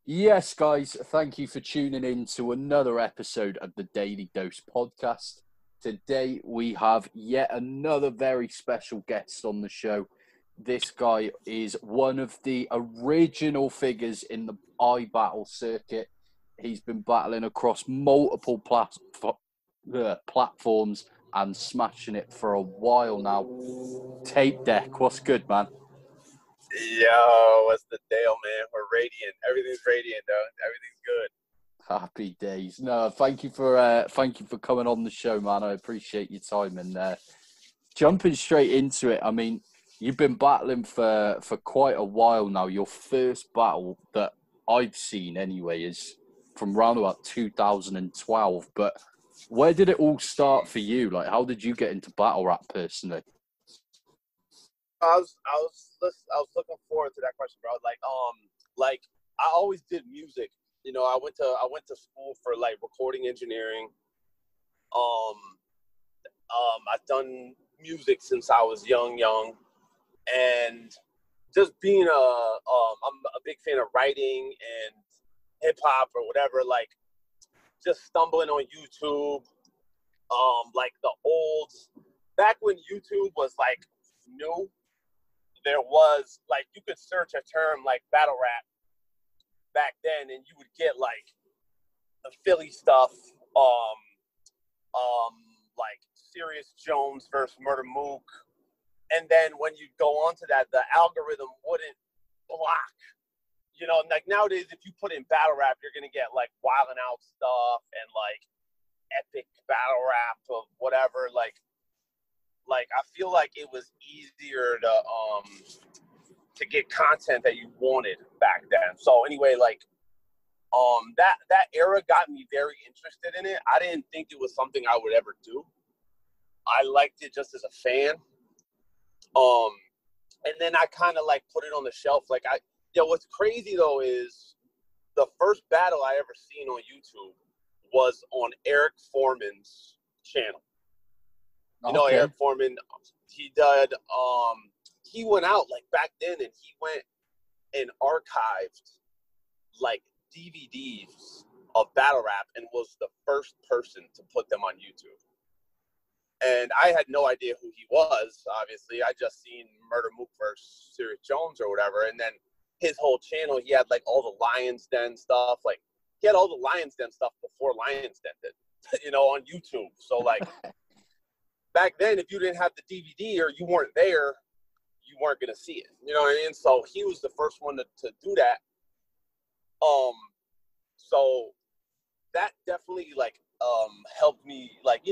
Yes, guys, thank you for tuning in to another episode of the Daily Dose podcast. Today, we have yet another very special guest on the show. This guy is one of the original figures in the iBattle circuit. He's been battling across multiple platforms and smashing it for a while now. TAPEDECK, what's good, man? Yo, what's the deal, man? We're radiant. Everything's radiant, though. Everything's good. Happy days. No, thank you for coming on the show, man. I appreciate your time and jumping straight into it. I mean, you've been battling for quite a while now. Your first battle that I've seen, anyway, is from around about 2012. But where did it all start for you? Like, how did you get into battle rap personally? I was looking forward to that question, bro. Like I always did music. I went to school for like recording engineering. Um, I've done music since I was young, and just being I'm a big fan of writing and hip hop or whatever. Like, just stumbling on YouTube. Like the old back when YouTube was like new. There was like you could search a term like battle rap back then, and you would get like the Philly stuff, um, like Serious Jones versus Murder Mook, and then when you go on to that, the algorithm wouldn't block. Like nowadays, if you put in battle rap, you're gonna get like Wild 'N Out stuff and like epic battle rap of whatever. Like I feel like it was easier to get content that you wanted back then. So anyway, like that era got me very interested in it. I didn't think it was something I would ever do. I liked it just as a fan. And then I kind of like put it on the shelf. What's crazy though is the first battle I ever seen on YouTube was on Eric Foreman's channel. Okay. Eric Foreman, he went out like back then and he went and archived like DVDs of battle rap and was the first person to put them on YouTube. And I had no idea who he was, obviously. I just seen Murder Mook versus Serious Jones or whatever. And then his whole channel, he had like all the Lions Den stuff. Like he had all the Lions Den stuff before Lions Den did, on YouTube. So like back then, if you didn't have the DVD or you weren't there, you weren't going to see it. You know what I mean? So he was the first one to do that. So that definitely like helped me like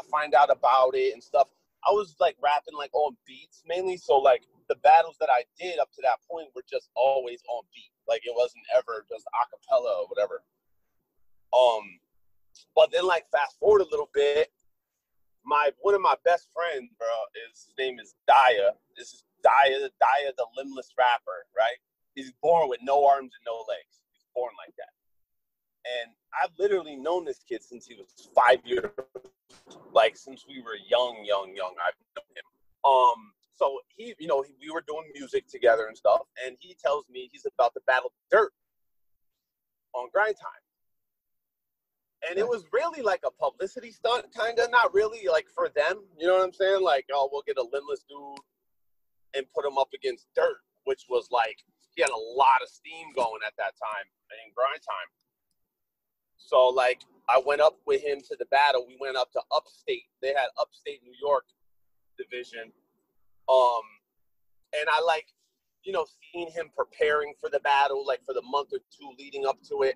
find out about it and stuff. I was like rapping like on beats mainly, so like the battles that I did up to that point were just always on beat. Like it wasn't ever just a cappella or whatever. But then like fast forward a little bit, one of my best friends, bro, his name is Daya. This is Daya, the limbless rapper, right? He's born with no arms and no legs. He's born like that. And I've literally known this kid since he was 5 years old. Like since we were young. I've known him. So we were doing music together and stuff, and he tells me he's about to battle Dirt on Grind Time. And it was really like a publicity stunt, kind of, not really like for them. You know what I'm saying? Like, oh, we'll get a limbless dude and put him up against Dirt, which was like, he had a lot of steam going at that time in Grind Time. So like, I went up with him to the battle. We went up to Upstate. They had Upstate New York division. And I like, seeing him preparing for the battle, like for the month or two leading up to it.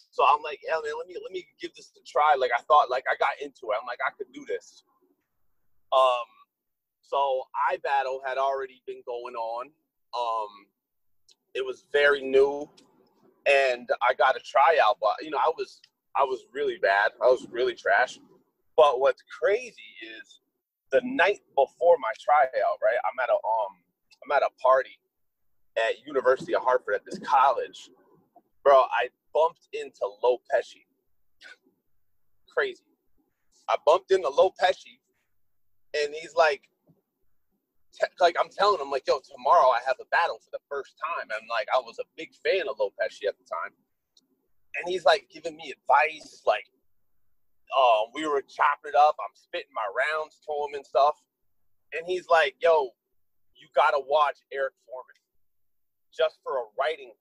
So I'm like, yeah, man, let me give this a try. Like I thought, like I got into it. I'm like, I could do this. So iBattle had already been going on. It was very new, and I got a tryout, but I was really bad. I was really trash. But what's crazy is the night before my tryout, right? I'm at a party at University of Hartford at this college. Bro, I bumped into Lo Pesci. Crazy. I bumped into Lo Pesci, and he's like, like I'm telling him, like, yo, tomorrow I have a battle for the first time. And like, I was a big fan of Lopez at the time. And he's like giving me advice, like, we were chopping it up. I'm spitting my rounds to him and stuff. And he's like, yo, you got to watch Eric Foreman just for writing.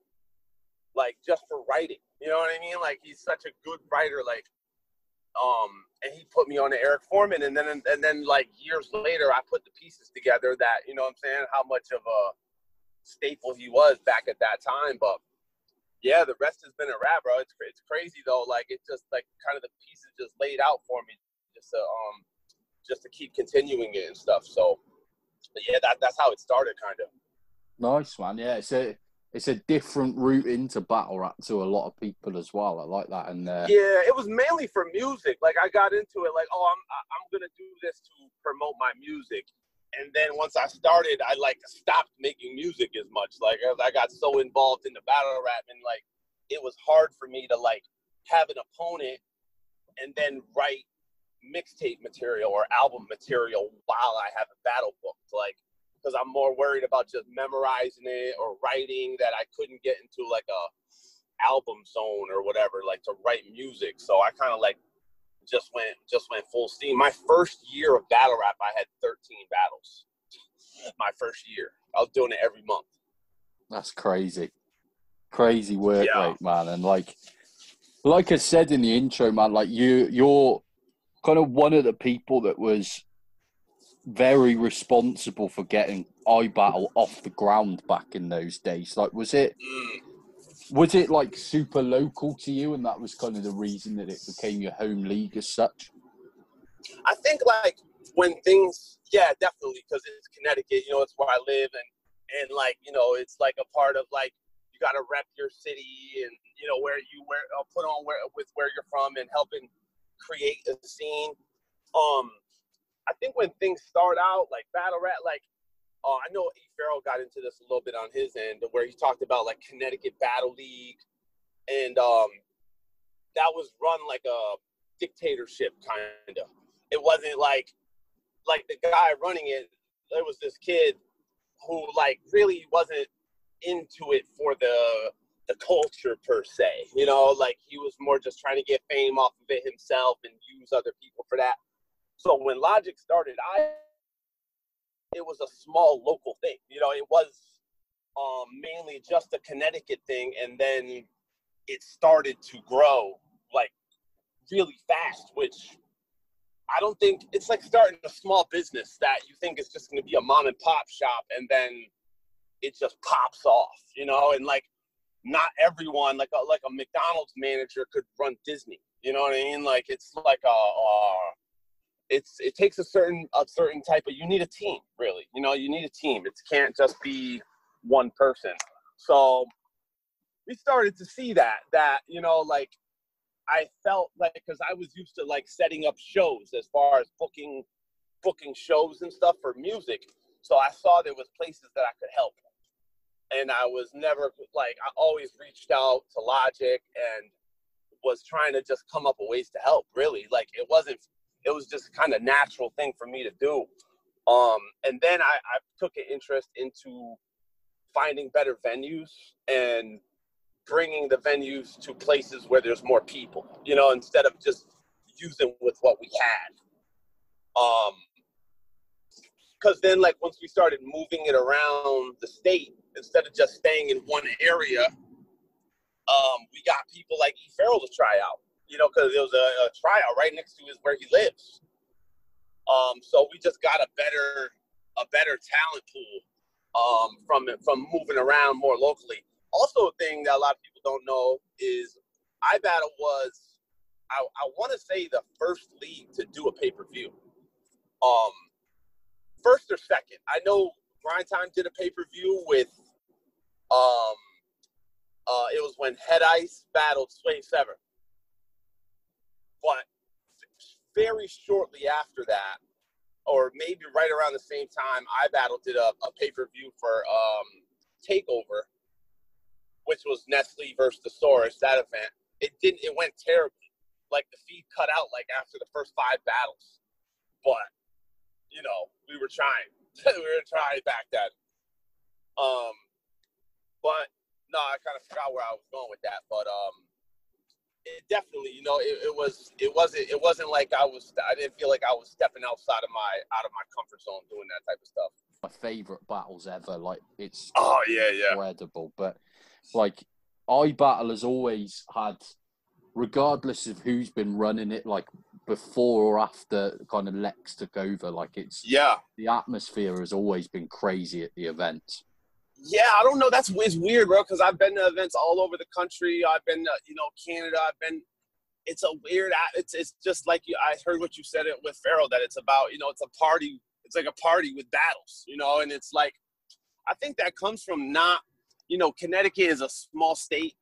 You know what I mean? Like, he's such a good writer. Like, and he put me on to Eric Foreman. And then like years later, I put the pieces together that, you know what I'm saying, how much of a staple he was back at that time. But yeah, the rest has been a wrap, bro. It's crazy though. Like, it just like kind of the pieces just laid out for me just to keep continuing it and stuff. So yeah, that's how it started, kind of. Nice, man. Yeah, it's a different route into battle rap to a lot of people as well. I like that. And yeah, it was mainly for music. Like, I got into it like, oh, I'm gonna do this to promote my music. And then once I started, I like stopped making music as much. Like, I got so involved in the battle rap, and like it was hard for me to like have an opponent and then write mixtape material or album material while I have a battle booked. Like, because I'm more worried about just memorizing it or writing, that I couldn't get into like a album zone or whatever, like to write music. So I kind of like just went full steam. My first year of battle rap, I had 13 battles. My first year, I was doing it every month. That's crazy work rate, man. And like I said in the intro, man, like you're kind of one of the people that was very responsible for getting iBattle off the ground back in those days. Like, was it like super local to you, and that was kind of the reason that it became your home league as such? I think like when things, yeah, definitely, because it's Connecticut, you know, it's where I live, and like, you know, it's like a part of like, you got to rep your city, and you know where put on with where you're from, and helping create a scene. I think when things start out like battle rap, like, I know E. Farrell got into this a little bit on his end, where he talked about like Connecticut Battle League, and that was run like a dictatorship, kind of. It wasn't like the guy running it. There was this kid who like really wasn't into it for the culture per se, you know, like he was more just trying to get fame off of it himself and use other people for that. So when Logic started, it was a small local thing, you know. It was mainly just a Connecticut thing, and then it started to grow like really fast, which I don't think, it's like starting a small business that you think is just going to be a mom and pop shop, and then it just pops off, you know. And like, not everyone, like a McDonald's manager could run Disney, you know what I mean? Like, it's like it takes a certain type of, you need a team, really, you know. You need a team. It can't just be one person. So we started to see that, you know, like, I felt like, because I was used to like setting up shows as far as booking shows and stuff for music. So I saw there was places that I could help. And I was never like, I always reached out to Logic and was trying to just come up with ways to help, really. Like, it was just kind of natural thing for me to do. And then I took an interest into finding better venues and bringing the venues to places where there's more people, you know, instead of just using with what we had. Because then, like, once we started moving it around the state, instead of just staying in one area, we got people like E. Farrell to try out, you know, because there was a tryout right next to where he lives. So we just got a better talent pool from moving around more locally. Also, a thing that a lot of people don't know is iBattle was, I want to say, the first league to do a pay-per-view. First or second. I know Grind Time did a pay-per-view with, it was when Head Ice battled Sway Sever. But very shortly after that, or maybe right around the same time, iBattle did a pay-per-view for TakeOver, which was Nestle versus Thesaurus, that event. It went terribly. Like, the feed cut out like after the first 5 battles. But, you know, we were trying. we were trying back then. But no, I kind of forgot where I was going with that. But it definitely, you know, it wasn't like I didn't feel like I was stepping outside of my comfort zone doing that type of stuff. My favorite battles ever, like it's yeah. incredible. But like iBattle has always had, regardless of who's been running it, like before or after kind of Lex took over, like it's the atmosphere has always been crazy at the event. Yeah, I don't know. It's weird, bro, because I've been to events all over the country. I've been to, you know, Canada. It's a weird, it's just like I heard what you said it with Pharaoh, that it's about, you know, it's a party. It's like a party with battles, you know, and it's like, I think that comes from not, you know, Connecticut is a small state.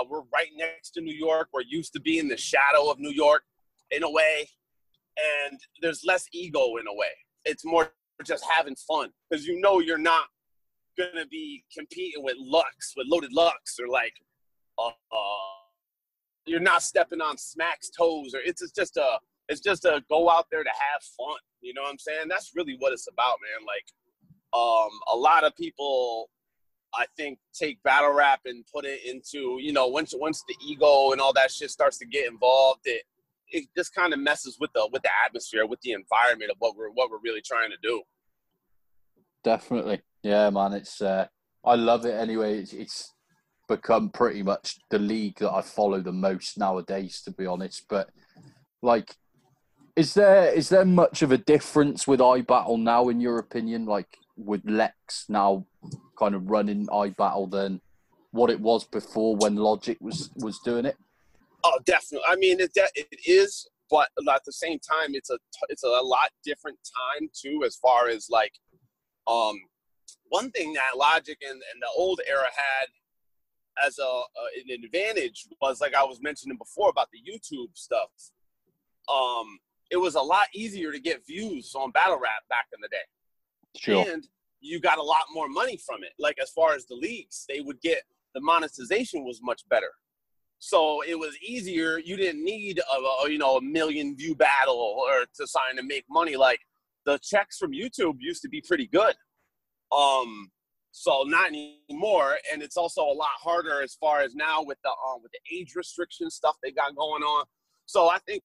We're right next to New York. We're used to being the shadow of New York in a way. And there's less ego in a way. It's more just having fun because, you know, you're not going to be competing with loaded Lux, or like, you're not stepping on Smack's toes, or it's just a go out there to have fun. You know what I'm saying? That's really what it's about, man. Like, a lot of people, I think, take battle rap and put it into, you know, once the ego and all that shit starts to get involved, it just kind of messes with the atmosphere, with the environment of what we're really trying to do. Definitely, yeah, man. It's I love it anyway. It's become pretty much the league that I follow the most nowadays, to be honest. But like, is there much of a difference with iBattle now, in your opinion? Like with Lex now kind of running iBattle than what it was before when Logic was doing it? Oh, definitely. I mean, it is, but at the same time, it's a lot different time too, as far as like, one thing that Logic and the old era had as an advantage was, like I was mentioning before about the YouTube stuff. It was a lot easier to get views on battle rap back in the day. Sure. And you got a lot more money from it. Like, as far as the leagues, they would get, the monetization was much better. So it was easier. You didn't need a million view battle or to sign to make money. Like, the checks from YouTube used to be pretty good. So not anymore. And it's also a lot harder as far as now with the age restriction stuff they got going on. So I think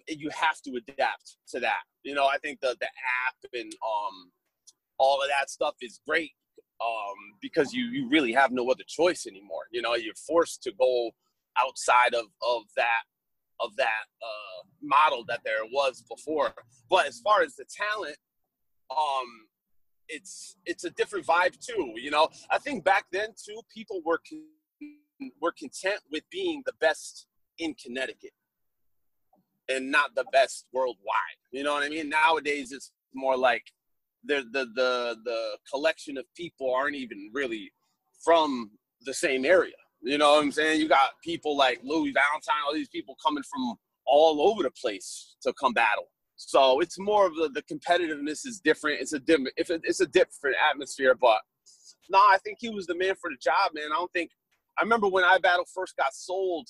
you have to adapt to that. You know, I think the app and all of that stuff is great, because you really have no other choice anymore. You know, you're forced to go outside of that model that there was before. But as far as the talent, it's a different vibe too. You know, I think back then too, people were content with being the best in Connecticut and not the best worldwide. You know what I mean? Nowadays, it's more like the collection of people aren't even really from the same area. You know what I'm saying? You got people like Louis Valentine, all these people coming from all over the place to come battle. So it's more of the competitiveness is different. It's a different atmosphere. But no, I think he was the man for the job, man. I remember when iBattle first got sold,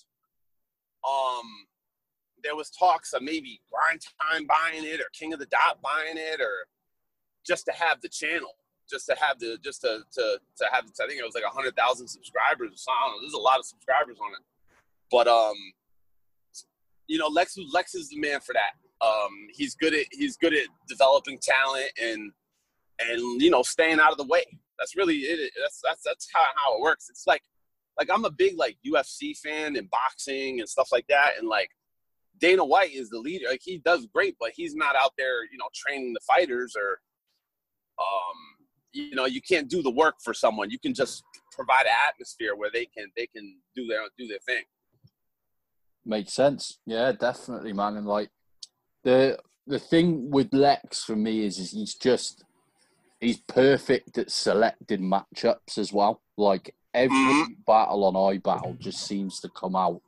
there was talks of maybe Grind Time buying it or King of the Dot buying it, or just to have the channel, to have I think it was like 100,000 subscribers. I don't know. There's a lot of subscribers on it. But you know, Lex is the man for that. He's good at developing talent and you know, staying out of the way. That's really it. That's how it works. It's like I'm a big like UFC fan and boxing and stuff like that, and like Dana White is the leader. Like, he does great, but he's not out there, you know, training the fighters, or you know, you can't do the work for someone. You can just provide an atmosphere where they can do their thing. Makes sense. Yeah, definitely, man. And like the thing with Lex for me is he's perfect at selecting matchups as well. Like, every battle on iBattle just seems to come out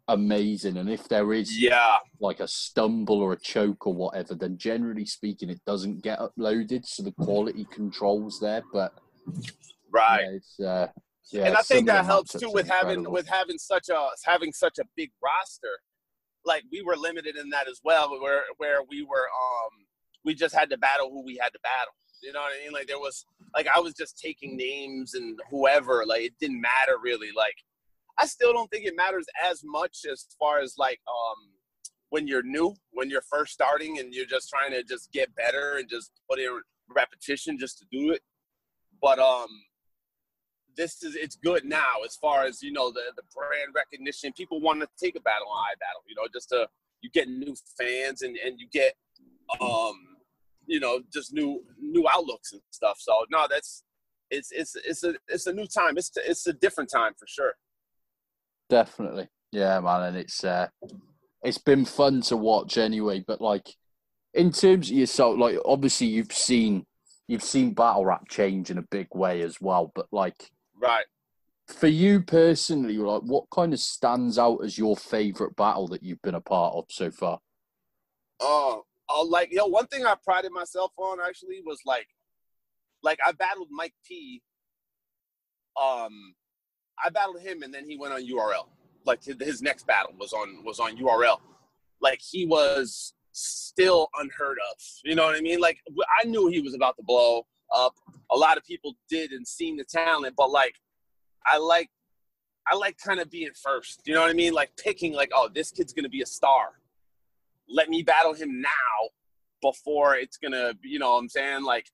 amazing. And if there is like a stumble or a choke or whatever, then generally speaking, it doesn't get uploaded, so the quality control's there. But and I think that helps too with having such a big roster. Like, we were limited in that as well, where we were we just had to battle who we had to battle. You know what I mean? Like there was like I was just taking names and whoever. Like it didn't matter really. Like I still don't think it matters as much as far as like when you're new, when you're first starting and you're just trying to just get better and just put in repetition just to do it. But it's good now as far as, you know, the brand recognition. People want to take a battle on iBattle, you know, just to you get new fans and you get you know, just new outlooks and stuff. So no, it's a new time. It's a different time for sure. Definitely. Yeah, man, and it's been fun to watch anyway, but like in terms of yourself, like obviously you've seen battle rap change in a big way as well, but like right. For you personally, like what kind of stands out as your favorite battle that you've been a part of so far? Like, one thing I prided myself on actually was like I battled Mike P. I battled him and then he went on URL. Like his next battle was on URL. Like he was still unheard of. You know what I mean? Like I knew he was about to blow up. A lot of people did and seen the talent, but like I like kind of being first. You know what I mean? Like picking like, oh, this kid's gonna be a star. Let me battle him now before it's gonna, you know what I'm saying? Like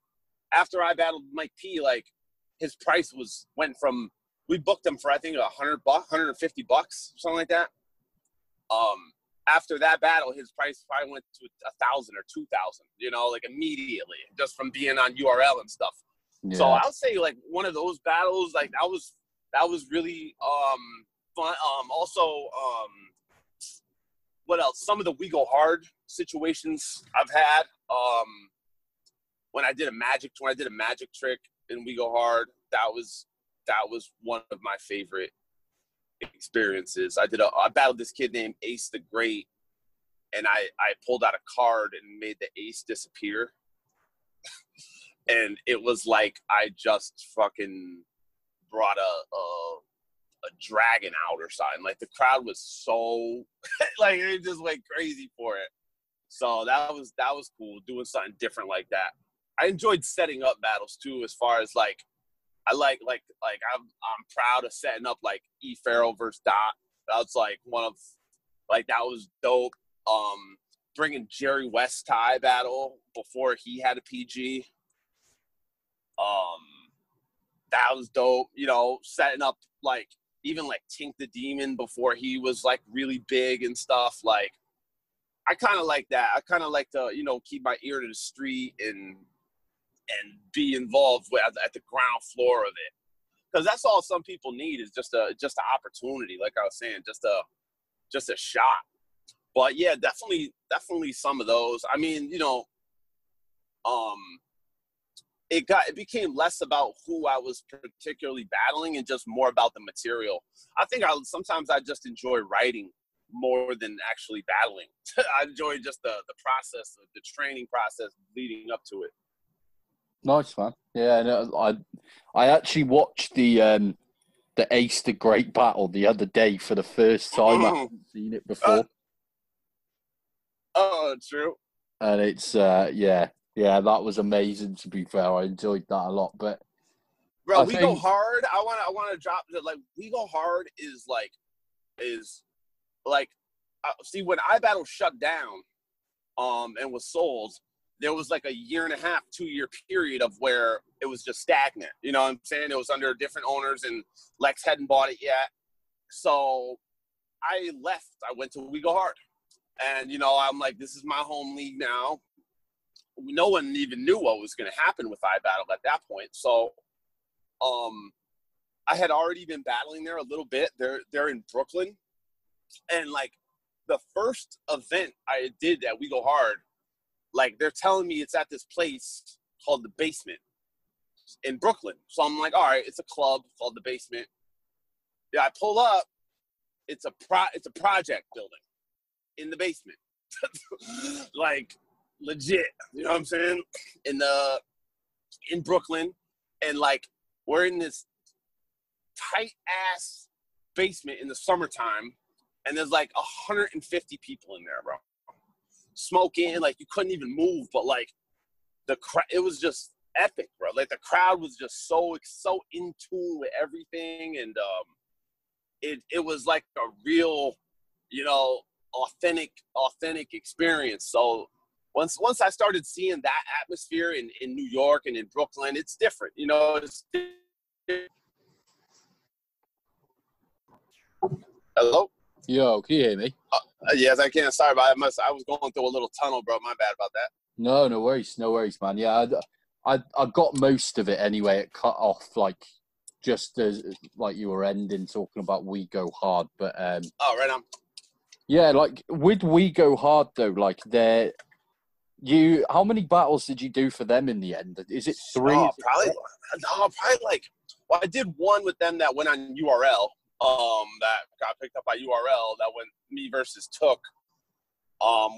after I battled Mike P, like his price went from, we booked him for I think $100, $150, something like that. After that battle, his price probably went to 1,000 or 2,000, you know, like immediately, just from being on URL and stuff. Yeah. So I'll say like one of those battles, like that was really fun. Also, what else? Some of the We Go Hard situations I've had. When I did a magic trick in We Go Hard, that was one of my favorite experiences. I battled this kid named Ace the Great, and I pulled out a card and made the ace disappear. And it was like I just fucking brought a dragon out or something. Like the crowd was so like it just went crazy for it. So that was cool, doing something different like that. I enjoyed setting up battles too, as far as like I like I'm proud of setting up like E Pharaoh versus Dot. That was like one of like that was dope. Bringing Jerry West to iBattle before he had a PG. That was dope. You know, setting up like even like Tink the Demon before he was like really big and stuff. Like I kind of like that. I kind of like to, you know, keep my ear to the street and be involved at the ground floor of it, because that's all some people need is just an opportunity. Like I was saying, just a shot. But yeah, definitely some of those. I mean, you know, it became less about who I was particularly battling and just more about the material. I think sometimes I just enjoy writing more than actually battling. I enjoy just the process, the training process leading up to it. Nice, man. Yeah, no, I actually watched the Ace the Great battle the other day for the first time. I haven't seen it before. True. And it's yeah, that was amazing. To be fair, I enjoyed that a lot. But bro, We Go Hard. I want to drop that. Like We Go Hard is like see, when iBattle shut down, and was sold, there was like a 1.5 year, 2 year period of where it was just stagnant. You know what I'm saying? It was under different owners and Lex hadn't bought it yet. So I left. I went to We Go Hard. And, you know, I'm like, this is my home league now. No one even knew what was going to happen with iBattle at that point. So I had already been battling there a little bit. They're in Brooklyn. And, like, the first event I did at We Go Hard, like, they're telling me it's at this place called The Basement in Brooklyn. So I'm like, all right, it's a club called The Basement. Yeah, I pull up. It's a project building in the basement. Like, legit. You know what I'm saying? In Brooklyn. And, like, we're in this tight-ass basement in the summertime, and there's, like, 150 people in there, bro. smoking, like you couldn't even move, but like it was just epic, bro. Like the crowd was just so in tune with everything, and it was like a real, authentic experience. So once I started seeing that atmosphere in New York and in Brooklyn, it's different. Hello? Yo, can you hear me? Yes, I can. Sorry about it. I was going through a little tunnel, bro. My bad about that. No worries, man. Yeah, I got most of it anyway. It cut off just as like you were ending talking about We Go Hard, but oh, right on. Yeah, like with We Go Hard though, like how many battles did you do for them in the end? Is it 3? Oh, probably like. Well, I did one with them that went on URL. That got picked up by URL. That went me versus Took.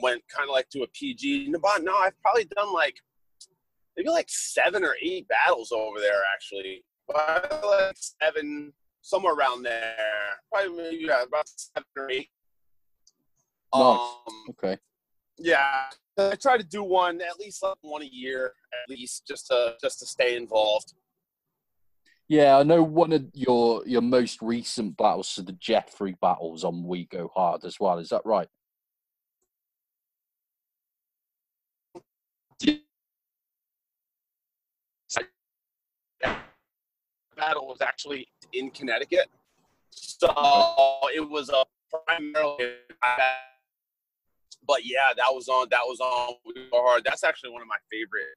Went kind of like to a PG. No, I've probably done maybe 7 or 8 battles over there actually. Probably like 7, somewhere around there. Probably maybe about 7 or 8. Nice. Okay. Yeah, I try to do one at least one a year, at least just to stay involved. Yeah, I know one of your most recent battles, so the Jeffrey battles on We Go Hard as well. Is that right? Battle was actually in Connecticut, so it was primarily. But yeah, that was on We Go Hard. That's actually one of my favorite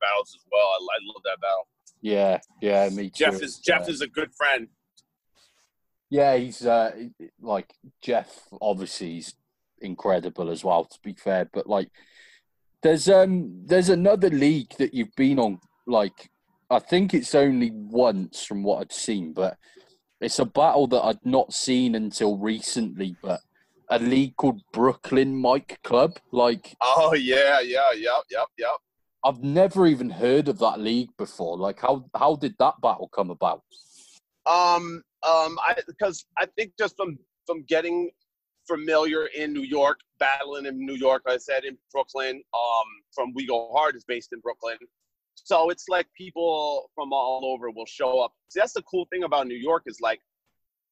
battles as well. I love that battle. Yeah, me too. Jeff is a good friend. Yeah, he's Jeff. Obviously, he's incredible as well. To be fair, but there's another league that you've been on. I think it's only once from what I've seen, but it's a battle that I'd not seen until recently. But a league called Brooklyn Mike Club. Oh yeah, yep. I've never even heard of that league before. How did that battle come about? Because I think just from getting familiar in New York, battling in New York, like I said, in Brooklyn, from We Go Hard is based in Brooklyn. So it's like people from all over will show up. See, that's the cool thing about New York is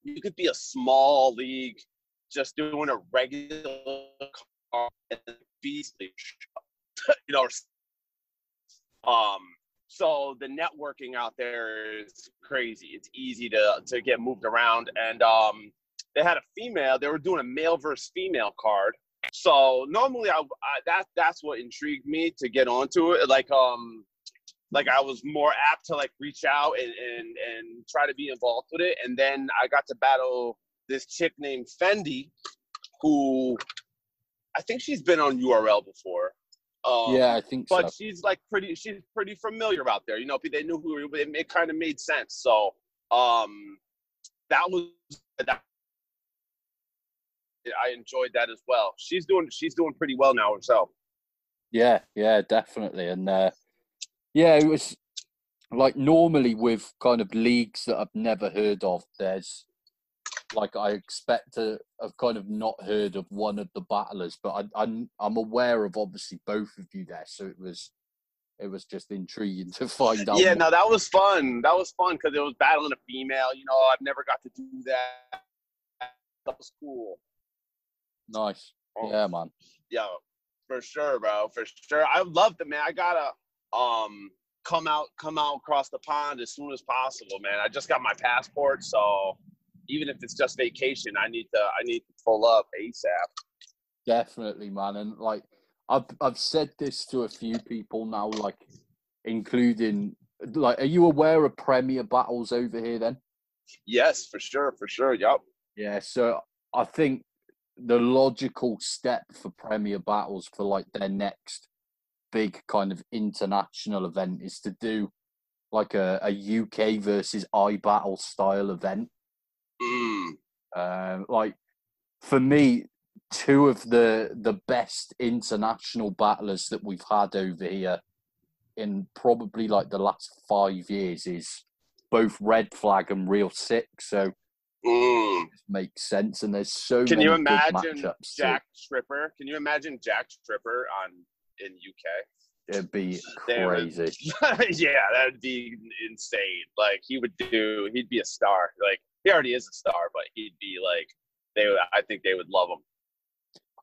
you could be a small league just doing a regular card and beast league, So the networking out there is crazy. It's easy to get moved around. And they had a female. They were doing a male versus female card. So normally that's what intrigued me to get onto it. I was more apt to reach out and try to be involved with it. And then I got to battle this chick named Fendi, who I think she's been on URL before. Yeah, I think so. But she's pretty familiar out there. They knew who it kind of made sense. So that I enjoyed that as well. She's doing pretty well now herself. Yeah, definitely. And it was normally with kind of leagues that I've never heard of, there's I expect to have kind of not heard of one of the battlers, but I'm aware of obviously both of you there, so it was just intriguing to find out. Yeah, no, that was fun. That was fun because it was battling a female. I've never got to do that. That was cool. Nice. Yeah, man. Yeah, for sure, bro. For sure. I loved it, man. I gotta come out across the pond as soon as possible, man. I just got my passport, so even if it's just vacation, I need to pull up ASAP. Definitely, man. And I've said this to a few people now, including are you aware of Premier Battles over here then? Yes, for sure. Yep. Yeah, so I think the logical step for Premier Battles for their next big kind of international event is to do a UK versus iBattle style event. For me, two of the best international battlers that we've had over here in probably the last 5 years is both Red Flag and Real Sick. So Mm. It makes sense, and there's so Can many you good imagine matchups. Jack Tripper? Can you imagine Jack Tripper in UK? It'd be They would, crazy. yeah, that'd be insane. Like he'd be a star. Like he already is a star, but he'd be like, I think they would love him.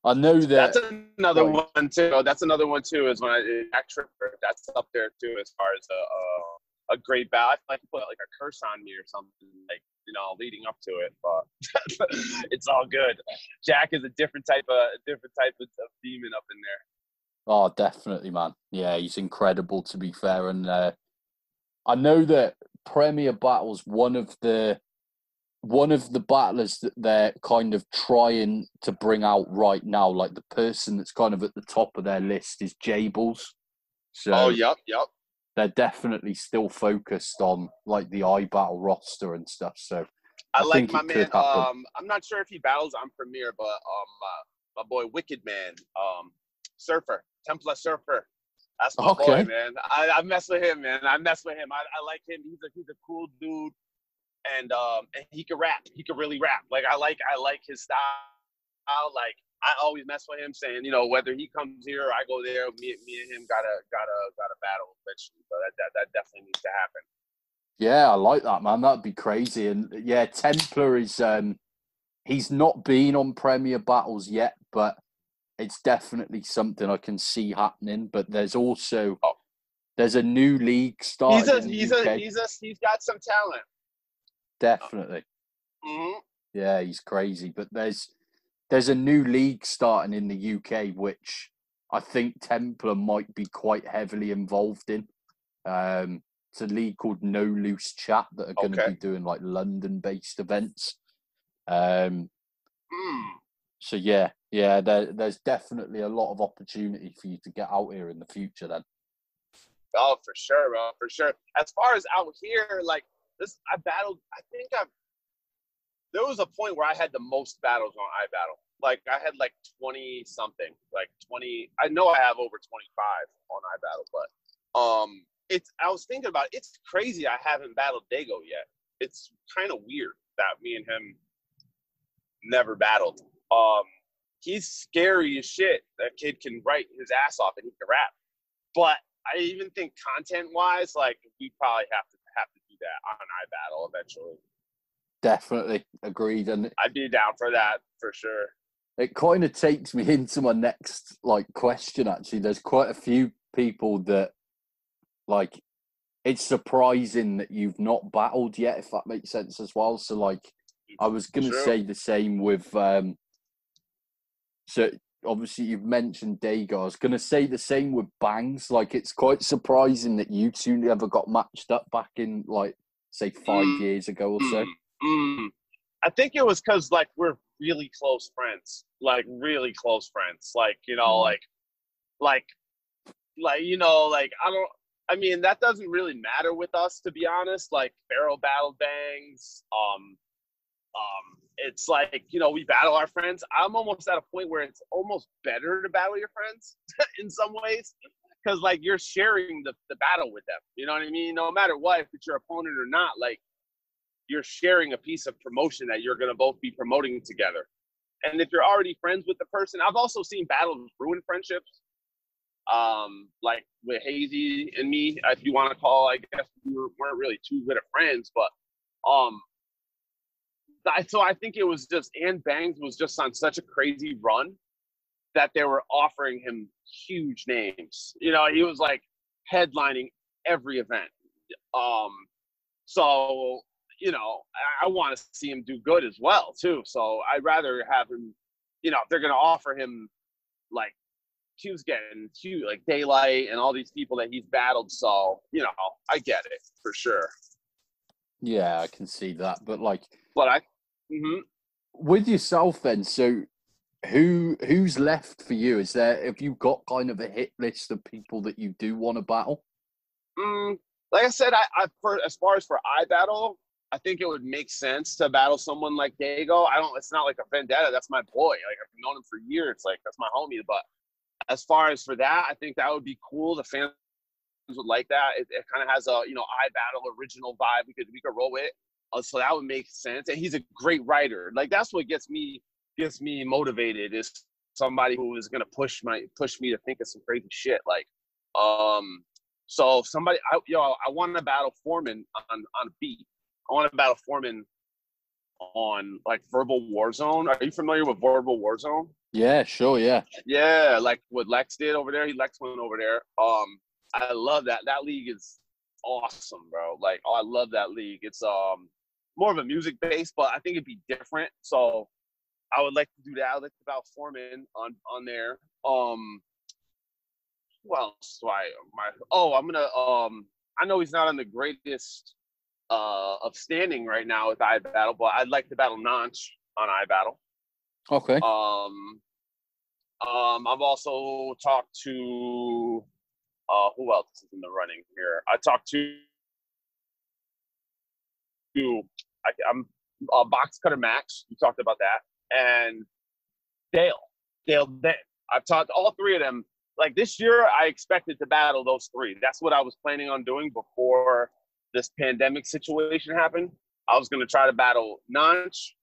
I know that. That's another one too. That's another one too. Is when Jack Tripper. That's up there too as far as a great battle. I feel like you put like a curse on me or something, like, you know, leading up to it, but it's all good. Jack is a different type of demon up in there. Oh, definitely, man. Yeah, he's incredible, to be fair. And I know that Premier Battle's one of the battlers that they're kind of trying to bring out right now. Like the person that's kind of at the top of their list is Jables. So yep. They're definitely still focused on like the iBattle roster and stuff. So I like think my it man. could happen. I'm not sure if he battles on Premier, but my boy Wicked Man, Surfer, Templar Surfer. That's my boy, man. I mess with him, man. I like him. He's a cool dude, and he can rap. He can really rap. Like I like his style. Like I always mess with him, saying, you know, whether he comes here or I go there, me and him gotta battle eventually. So that definitely needs to happen. Yeah, I like that, man. That'd be crazy. And yeah, Templar is he's not been on Premier Battles yet, but it's definitely something I can see happening. But there's also there's a new league starting. He's got some talent. Definitely. Mm-hmm. Yeah, he's crazy. But there's a new league starting in the UK, which I think Templar might be quite heavily involved in. It's a league called No Loose Chat that are going to be doing like London-based events. So yeah, there's definitely a lot of opportunity for you to get out here in the future then. Oh, for sure, bro, for sure. As far as out here, like this, there was a point where I had the most battles on iBattle. Like I had like 20 something, like 20. I know I have over 25 on iBattle, but I was thinking about it. It's crazy I haven't battled Dago yet. It's kind of weird that me and him never battled. He's scary as shit. That kid can write his ass off and he can rap. But I even think content-wise, like we probably have to do that on iBattle eventually. Definitely agreed, and I'd be down for that for sure. It kind of takes me into my next question. Actually, there's quite a few people that it's surprising that you've not battled yet, if that makes sense as well. So I was gonna say the same with so obviously you've mentioned Dago. I was gonna say the same with Bangs. Like it's quite surprising that you two never got matched up back in say 5 years ago or so. I think it was because we're really close friends, really close friends. I mean, that doesn't really matter with us, to be honest. Like Pharaoh battle Bangs. It's we battle our friends. I'm almost at a point where it's almost better to battle your friends in some ways, because you're sharing the battle with them. You know what I mean? No matter what, if it's your opponent or not, you're sharing a piece of promotion that you're going to both be promoting together. And if you're already friends with the person, I've also seen battles ruin friendships. Like with Hazy and me, if you want to call, I guess we weren't really too good of friends, but so I think it was just, and Bangs was just on such a crazy run that they were offering him huge names. You know, he was headlining every event. So, I want to see him do good as well too. So I'd rather have him, if they're going to offer him Q's getting Q, Daylight and all these people that he's battled. So, I get it for sure. Yeah, I can see that. But with yourself then, so who's left for you? Have you got kind of a hit list of people that you do want to battle? Like I said, as far as for iBattle, I think it would make sense to battle someone like Dago. It's not like a vendetta. That's my boy. I've known him for years. That's my homie. But as far as for that, I think that would be cool. The fans would like that. It kind of has a, iBattle original vibe we could roll with. So that would make sense. And he's a great writer. Like, that's what gets me motivated, is somebody who is going to push me to think of some crazy shit. Like, so somebody, I want to battle Foreman on a beat. I want to battle Foreman on like Verbal Warzone. Are you familiar with Verbal Warzone? Yeah, sure, yeah. Yeah, like what Lex did over there. Lex went over there. I love that. That league is awesome, bro. Like, I love that league. It's more of a music base, but I think it'd be different. So I would like to do that. I would like to battle Foreman on there. Who else do I'm gonna I know he's not on the greatest of standing right now with iBattle, but I'd like to battle Nonch on iBattle. Okay. I've also talked to who else is in the running here? I talked to I'm Box Cutter Max. We talked about that, and Dale Dent. I've talked to all three of them. Like, this year, I expected to battle those three. That's what I was planning on doing before this pandemic situation happened. I was going to try to battle Nonch,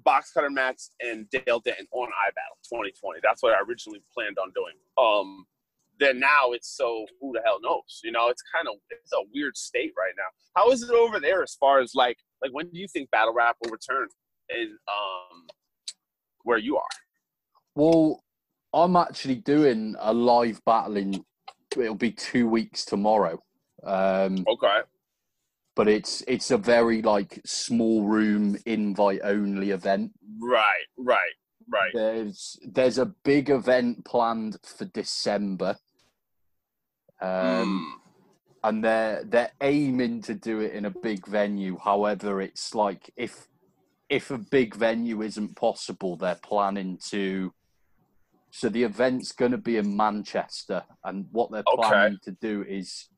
Box Cutter Max, and Dale Denton on iBattle 2020. That's what I originally planned on doing. Then now it's so, who the hell knows? You know, it's a weird state right now. How is it over there as far as like when do you think battle rap will return in where you are? Well, I'm actually doing a live battling. It'll be 2 weeks tomorrow. Okay. But it's a very like small room invite only event. Right. There's a big event planned for December. And they're aiming to do it in a big venue. However, it's like if a big venue isn't possible, they're planning to. So the event's going to be in Manchester, and what they're planning to do is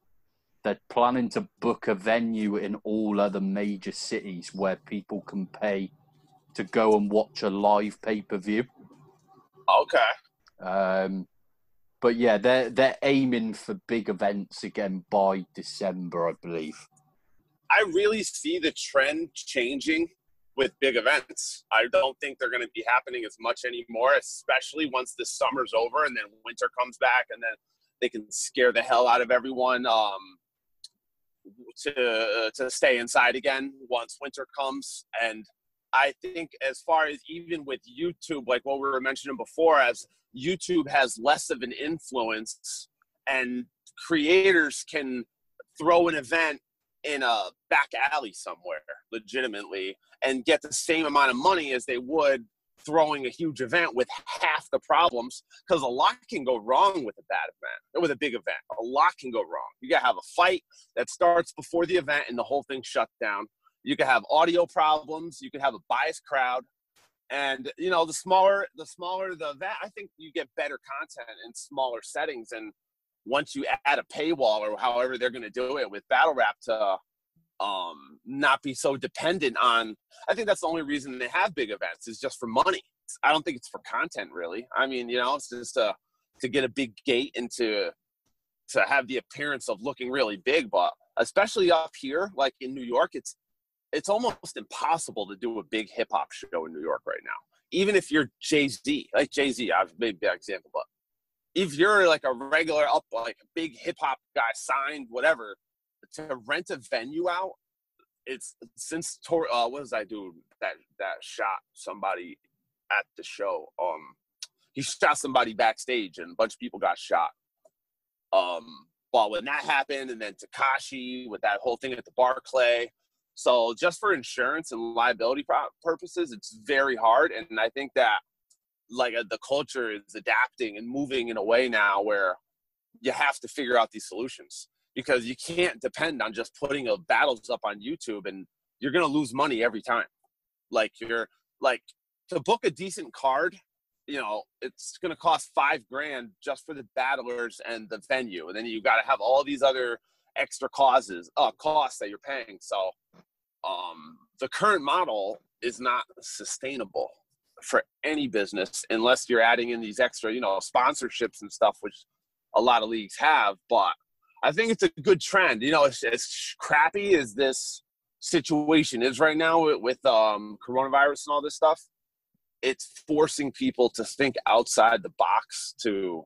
they're planning to book a venue in all other major cities where people can pay to go and watch a live pay-per-view. Okay. But yeah, they're aiming for big events again by December, I believe. I really see the trend changing with big events. I don't think they're going to be happening as much anymore, especially once the summer's over and then winter comes back, and then they can scare the hell out of everyone to stay inside again once winter comes. And I think as far as even with YouTube, like what we were mentioning before, as YouTube has less of an influence and creators can throw an event in a back alley somewhere legitimately and get the same amount of money as they would throwing a huge event with half the problems, because a lot can go wrong with a bad event, with a big event. A lot can go wrong. You gotta have a fight that starts before the event and the whole thing shut down. You could have audio problems. You could have a biased crowd. And, you know, the smaller the event, I think you get better content in smaller settings. And once you add a paywall or however they're going to do it with battle rap to not be so dependent on, I think that's the only reason they have big events is just for money. I don't think it's for content, really. I mean, you know, it's just to get a big gate and to have the appearance of looking really big. But especially up here, like in New York, it's almost impossible to do a big hip hop show in New York right now. Even if you're Jay-Z, like Jay-Z, I've made that example, but if you're like a regular like a big hip hop guy signed, whatever, to rent a venue out, it's since what does I do that shot somebody at the show? He shot somebody backstage and a bunch of people got shot. Well, when that happened, and then Tekashi with that whole thing at the Barclay. So just for insurance and liability purposes, it's very hard. And I think that like the culture is adapting and moving in a way now where you have to figure out these solutions, because you can't depend on just putting battles up on YouTube and you're going to lose money every time. Like to book a decent card, you know, it's going to cost $5,000 just for the battlers and the venue. And then you got to have all these other extra costs that you're paying. So the current model is not sustainable for any business unless you're adding in these extra, you know, sponsorships and stuff, which a lot of leagues have. But I think it's a good trend. You know, as crappy as this situation is right now with coronavirus and all this stuff. It's forcing people to think outside the box to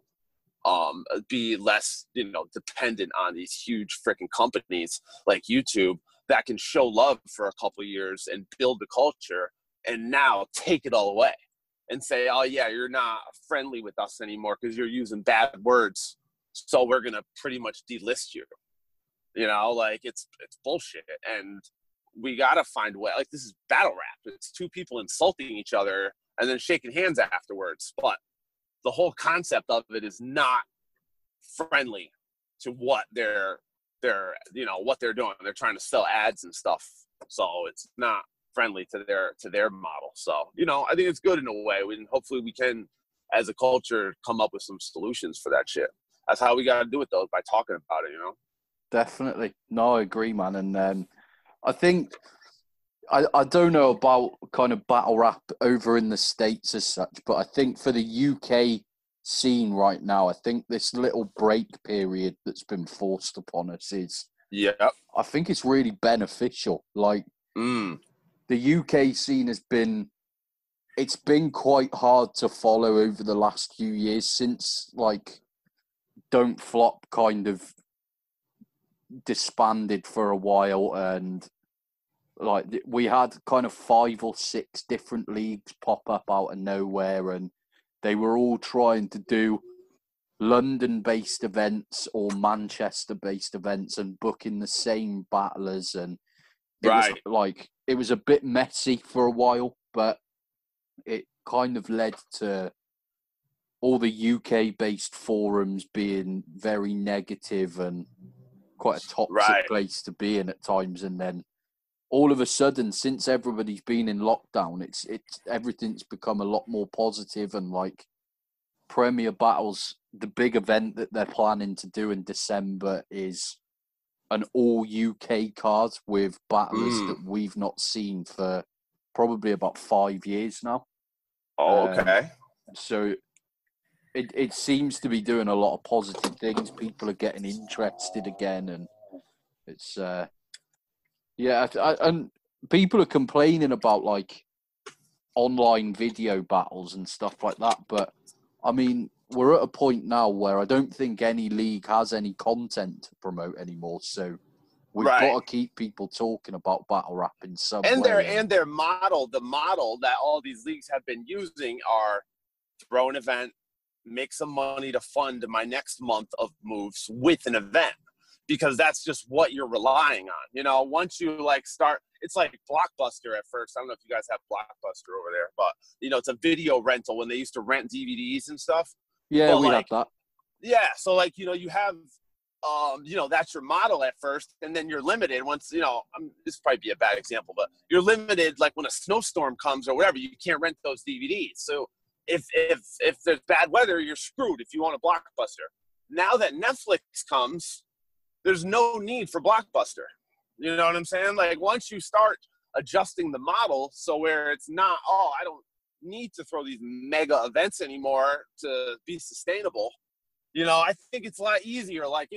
be less, dependent on these huge freaking companies like YouTube that can show love for a couple of years and build the culture, and now take it all away and say, oh yeah, you're not friendly with us anymore because you're using bad words, so we're gonna pretty much delist you. Like it's bullshit, and we gotta find a way. Like, this is battle rap. It's two people insulting each other and then shaking hands afterwards, but the whole concept of it is not friendly to what they're what they're doing. They're trying to sell ads and stuff, so it's not friendly to their model. So I think it's good in a way. Hopefully we can, as a culture, come up with some solutions for that shit. That's how we got to do it, though, by talking about it. Definitely. No, I agree, man. And I think I don't know about kind of battle rap over in the States as such, but I think for the UK scene right now, I think this little break period that's been forced upon us I think it's really beneficial. Like, the UK scene it's been quite hard to follow over the last few years since, like, Don't Flop kind of disbanded for a while, and like we had kind of 5 or 6 different leagues pop up out of nowhere, and they were all trying to do London-based events or Manchester-based events and booking the same battlers, and it was a bit messy for a while, but it kind of led to all the UK-based forums being very negative and quite a toxic place to be in at times. And then all of a sudden, since everybody's been in lockdown, it's everything's become a lot more positive. And like Premier Battles, the big event that they're planning to do in December is an all UK card with battlers that we've not seen for probably about 5 years now. Oh, okay. So it seems to be doing a lot of positive things. People are getting interested again, and it's and people are complaining about like online video battles and stuff like that. But I mean, we're at a point now where I don't think any league has any content to promote anymore. So we've got to keep people talking about battle rap in some way. And their model, the model that all these leagues have been using are throw an event, make some money to fund my next month of moves with an event, because that's just what you're relying on. Once you like start, it's like Blockbuster at first. I don't know if you guys have Blockbuster over there, but it's a video rental when they used to rent DVDs and stuff. Yeah, we had that. Yeah, so like you have that's your model at first, and then you're limited once, this probably be a bad example, but you're limited, like when a snowstorm comes or whatever, you can't rent those DVDs. So if there's bad weather, you're screwed if you want a Blockbuster. Now that Netflix comes, there's no need for Blockbuster. You know what I'm saying? Like, once you start adjusting the model so where it's not, I don't need to throw these mega events anymore to be sustainable. I think it's a lot easier, like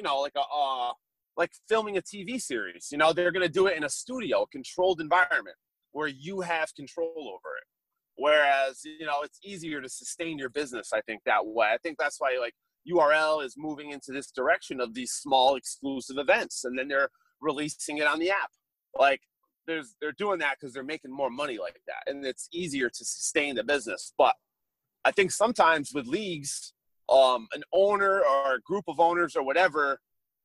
filming a TV series. They're going to do it in a studio, a controlled environment where you have control over it. Whereas, it's easier to sustain your business, I think, that way. I think that's why, like, URL is moving into this direction of these small exclusive events, and then they're releasing it on the app. Like, they're doing that because they're making more money like that, and it's easier to sustain the business. But I think sometimes with leagues, an owner or a group of owners or whatever,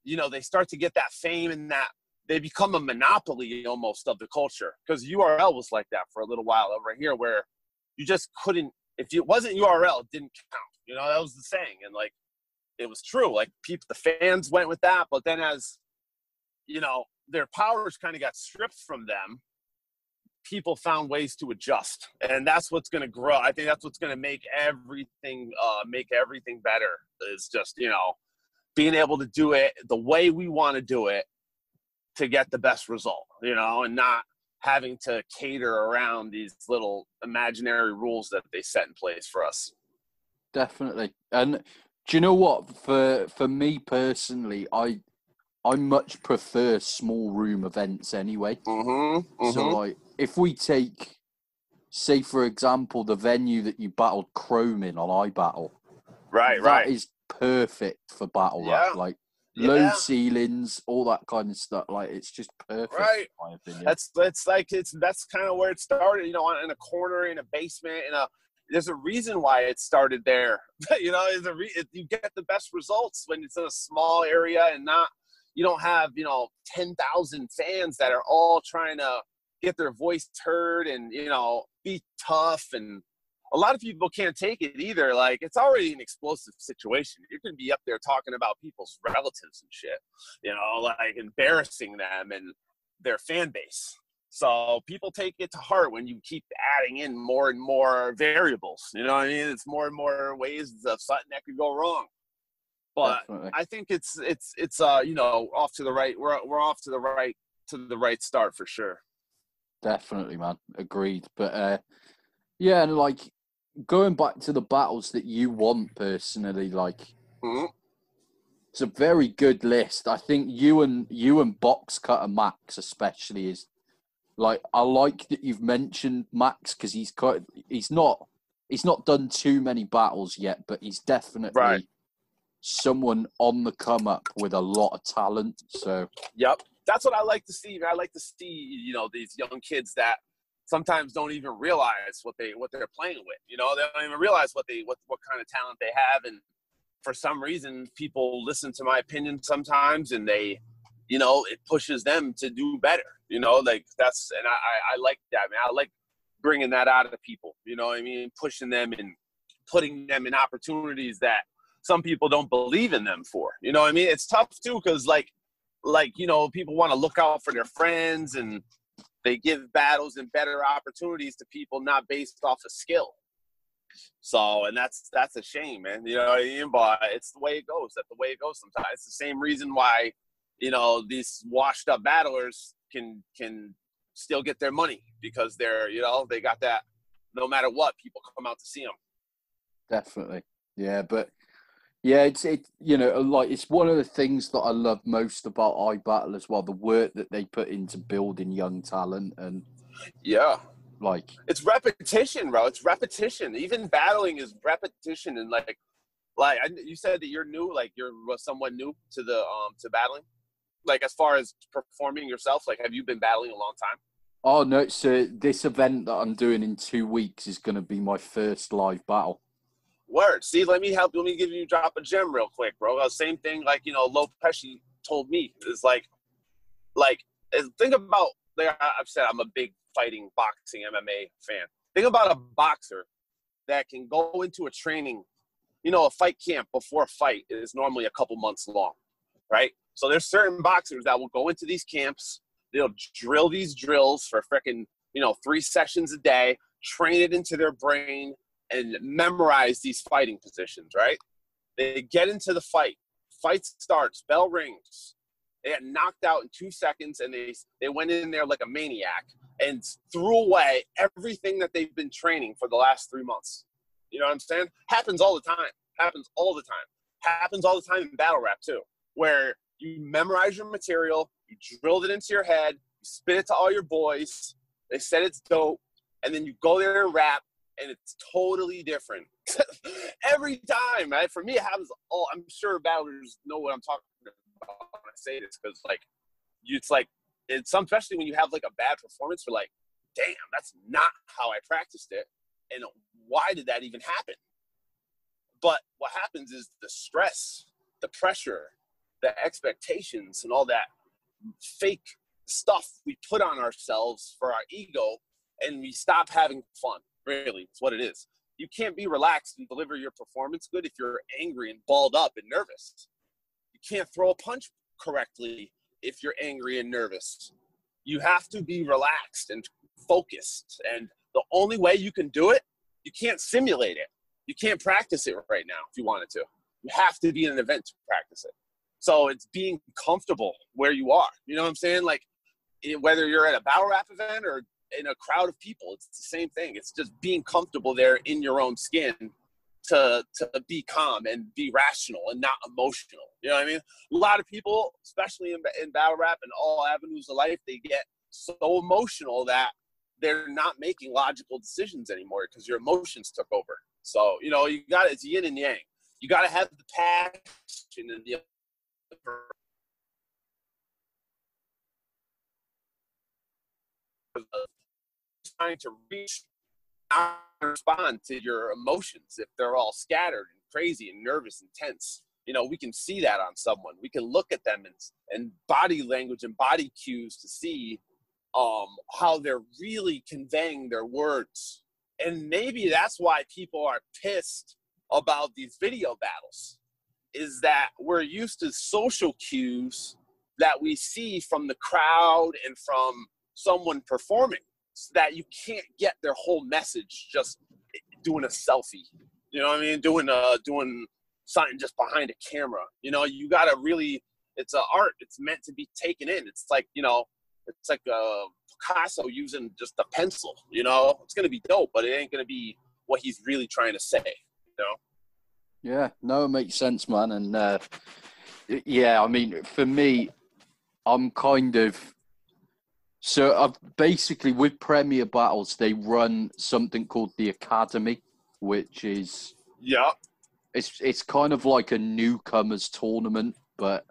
they start to get that fame and that they become a monopoly almost of the culture. Because URL was like that for a little while over here, where you just couldn't, if it wasn't URL, it didn't count. That was the saying. And like, it was true. Like, the fans went with that, but then as, their powers kind of got stripped from them, people found ways to adjust, and that's what's going to grow. I think that's what's going to make everything better, is just, being able to do it the way we want to do it to get the best result, and not having to cater around these little imaginary rules that they set in place for us. Definitely. And do you know what? For me personally, I much prefer small room events anyway. So like, if we take, say for example, the venue that you battled Chrome in on iBattle, that is perfect for battle rap. Like low ceilings, all that kind of stuff. Like it's just perfect, in my opinion. That's kind of where it started. You know, in a corner, in a basement, there's a reason why it started there. You know, you get the best results when it's in a small area and you don't have 10,000 fans that are all trying to get their voice heard and be tough, and a lot of people can't take it either. Like, it's already an explosive situation. You're going to be up there talking about people's relatives and shit, like embarrassing them and their fan base. So people take it to heart when you keep adding in more and more variables. You know what I mean? It's more and more ways of something that could go wrong. But definitely. I think it's off to the right. We're off to the right start for sure. Definitely, man. Agreed. But yeah, and like going back to the battles that you want personally, like it's a very good list. I think you and Box Cutter Max especially is like, I like that you've mentioned Max because he's not done too many battles yet, but he's definitely someone on the come up with a lot of talent. So yep, that's what I like to see. I like to see these young kids that sometimes don't even realize what they're playing with. They don't even realize what kind of talent they have, and for some reason people listen to my opinion sometimes, and they it pushes them to do better. Like I like that, man. I like bringing that out of the people. You know what I mean? Pushing them and putting them in opportunities that some people don't believe in them for. You know what I mean? It's tough too, because like people want to look out for their friends, and they give battles and better opportunities to people not based off of skill. So, and that's a shame, man. You know what I mean? But it's the way it goes. That's the way it goes sometimes. It's the same reason why these washed up battlers can still get their money, because they're they got that. No matter what, people come out to see them. Definitely, yeah. But yeah, it's it's one of the things that I love most about iBattle as well. The work that they put into building young talent, and like it's repetition, bro. It's repetition. Even battling is repetition, and like you said that you're new, like you're someone new to the to battling. Like, as far as performing yourself, like, have you been battling a long time? Oh no! So this event that I'm doing in 2 weeks is going to be my first live battle. Word. See, let me drop a gem real quick, bro. Same thing, like, Lo Pesci told me. It's like think about, like I've said, I'm a big fighting, boxing, MMA fan. Think about a boxer that can go into a training, a fight camp before a fight is normally a couple months long, right? So there's certain boxers that will go into these camps. They'll drill these drills for frickin', 3 sessions a day, train it into their brain, and memorize these fighting positions, right? They get into the fight. Fight starts. Bell rings. They get knocked out in 2 seconds, and they went in there like a maniac and threw away everything that they've been training for the last 3 months. You know what I'm saying? Happens all the time. Happens all the time in battle rap too, where you memorize your material, you drilled it into your head, you spit it to all your boys, they said it's dope, and then you go there and rap, and it's totally different. Every time, right? For me, it happens I'm sure battlers know what I'm talking about when I say this, because it's especially when you have like a bad performance, you're like, damn, that's not how I practiced it, and why did that even happen? But what happens is the stress, the pressure, the expectations, and all that fake stuff we put on ourselves for our ego, and we stop having fun. Really, it's what it is. You can't be relaxed and deliver your performance good if you're angry and balled up and nervous. You can't throw a punch correctly if you're angry and nervous. You have to be relaxed and focused, and the only way you can do it, you can't simulate it. You can't practice it right now if you wanted to. You have to be in an event to practice it. So it's being comfortable where you are. You know what I'm saying? Like, whether you're at a battle rap event or in a crowd of people, it's the same thing. It's just being comfortable there in your own skin to be calm and be rational and not emotional. You know what I mean? A lot of people, especially in battle rap and all avenues of life, they get so emotional that they're not making logical decisions anymore because your emotions took over. So, you know, it's yin and yang. You got to have the passion and the trying to reach out and respond to your emotions if they're all scattered and crazy and nervous and tense. You know, we can see that on someone. We can look at them and body language and body cues to see how they're really conveying their words. And maybe that's why people are pissed about these video battles, is that we're used to social cues that we see from the crowd and from someone performing, so that you can't get their whole message just doing a selfie. You know what I mean? Doing something just behind a camera. You know, you gotta really, it's an art. It's meant to be taken in. It's like, you know, it's like Picasso using just a pencil. You know, it's gonna be dope, but it ain't gonna be what he's really trying to say. You know? Yeah, no, it makes sense, man. And yeah, I mean, for me, I'm kind of, so I've basically, with Premier Battles, they run something called the Academy, which is, Yeah. it's kind of like a newcomers tournament, but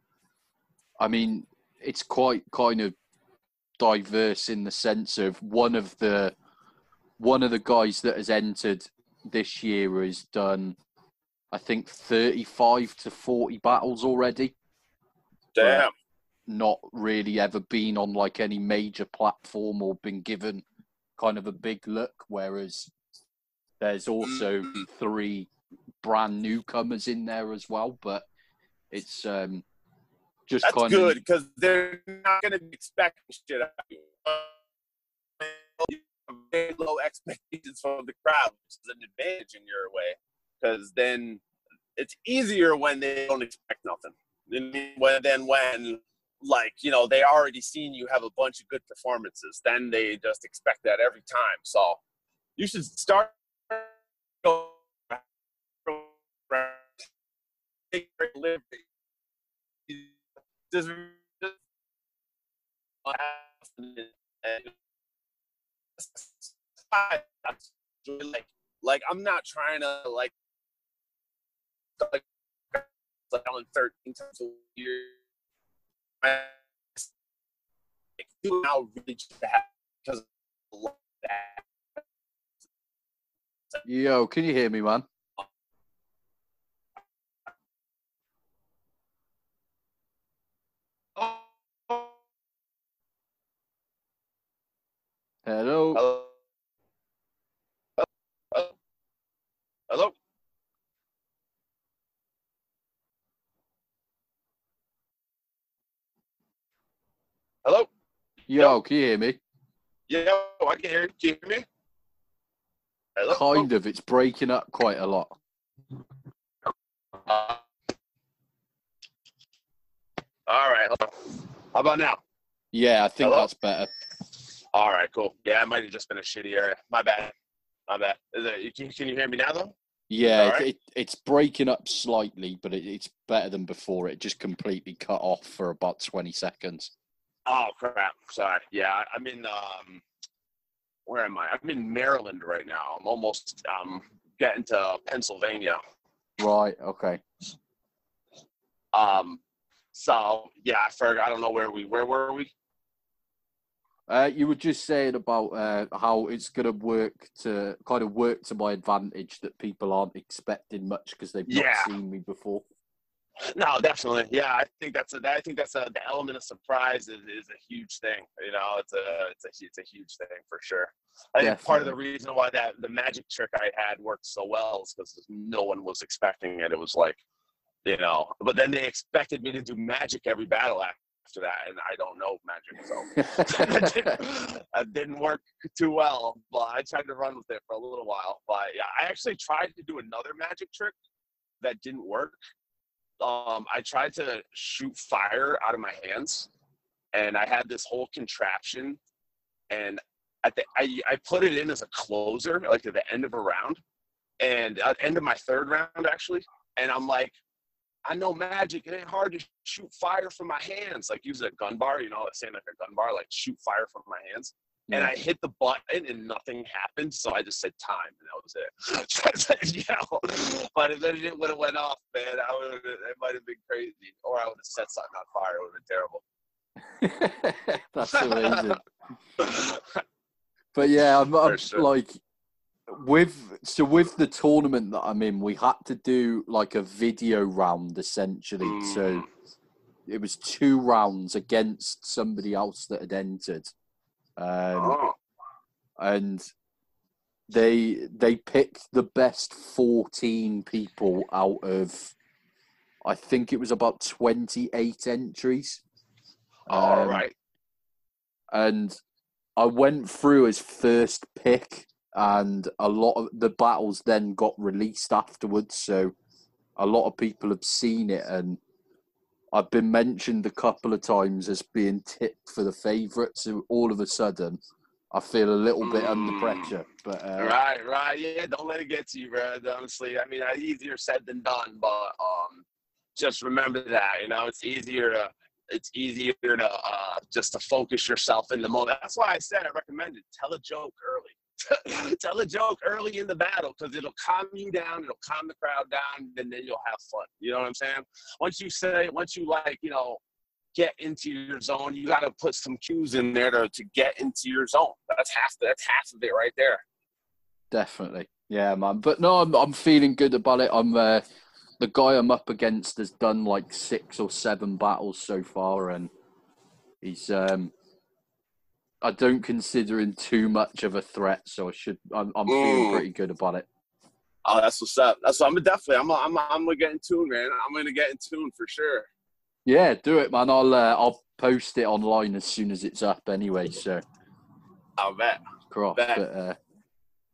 I mean, it's quite kind of diverse in the sense of one of the guys that has entered this year has done, I think, 35 to 40 battles already. Damn. Not really ever been on like any major platform or been given kind of a big look. Whereas there's also 3 brand newcomers in there as well. But it's just that's kind good, because they're not going to be expecting shit out of you. Very low expectations from the crowd, which is an advantage in your way, because then it's easier when they don't expect nothing. When like, you know, they already seen you have a bunch of good performances, then they just expect that every time. So you should start just like I'm not trying to like on 13 times a year. I do now really just have, because of that. Yo, can you hear me, man? Hello. Hello. Hello. Hello. Yo, can you hear me? Yeah, I can hear you. Can you hear me? Hello? Kind of. It's breaking up quite a lot. All right. How about now? Yeah, I think Hello? that's better. All right, cool. Yeah, it might have just been a shitty area. My bad. Can you hear me now, though? Yeah, Right? it's breaking up slightly, but it's better than before. It just completely cut off for about 20 seconds. Oh, crap. Sorry. Yeah, I'm in, where am I? I'm in Maryland right now. I'm almost getting to Pennsylvania. Right, okay. So, yeah, I don't know where were we? You were just saying about how it's going to work to my advantage, that people aren't expecting much because they've not seen me before. No, definitely. Yeah, I think that's the element of surprise is a huge thing. You know, it's a huge thing for sure. I think part of the reason why the magic trick I had worked so well is because no one was expecting it. It was like, you know, but then they expected me to do magic every battle after that, and I don't know magic, so that didn't work too well. But I tried to run with it for a little while. But yeah, I actually tried to do another magic trick that didn't work. I tried to shoot fire out of my hands, and I had this whole contraption, and I put it in as a closer, like at the end of a round, and at the end of my third round, actually. And I'm like, I know magic. It ain't hard to shoot fire from my hands. Like using a gun bar, saying like a gun bar, like shoot fire from my hands. And I hit the button and nothing happened. So I just said time, and that was it. But if it would have went off, man, it might have been crazy. Or I would have set something on fire. It would have been terrible. That's amazing. But yeah, I'm sure. like, with the tournament that I'm in, we had to do like a video round essentially. So it was 2 rounds against somebody else that had entered. And they picked the best 14 people out of, I think it was about 28 entries. All right. And I went through as first pick, and a lot of the battles then got released afterwards. So a lot of people have seen it, and I've been mentioned a couple of times as being tipped for the favourite. So all of a sudden, I feel a little bit under pressure. But right, yeah. Don't let it get to you, bro. Honestly, I mean, easier said than done. But just remember that it's easier to just to focus yourself in the moment. That's why I said I recommended tell a joke early. Tell a joke early in the battle, because it'll calm you down, it'll calm the crowd down, and then you'll have fun. You know what I'm saying? Once you get into your zone, you got to put some cues in there to get into your zone. That's half of it right there. Definitely, yeah, man. But no, I'm feeling good about it. I'm the guy I'm up against has done like 6 or 7 battles so far, and he's I don't consider him too much of a threat, so I'm feeling pretty good about it. Oh, that's what's up. That's what I'm gonna get in tune, man. I'm gonna get in tune for sure. Yeah, do it, man. I'll post it online as soon as it's up anyway. So I'll bet. Cross. But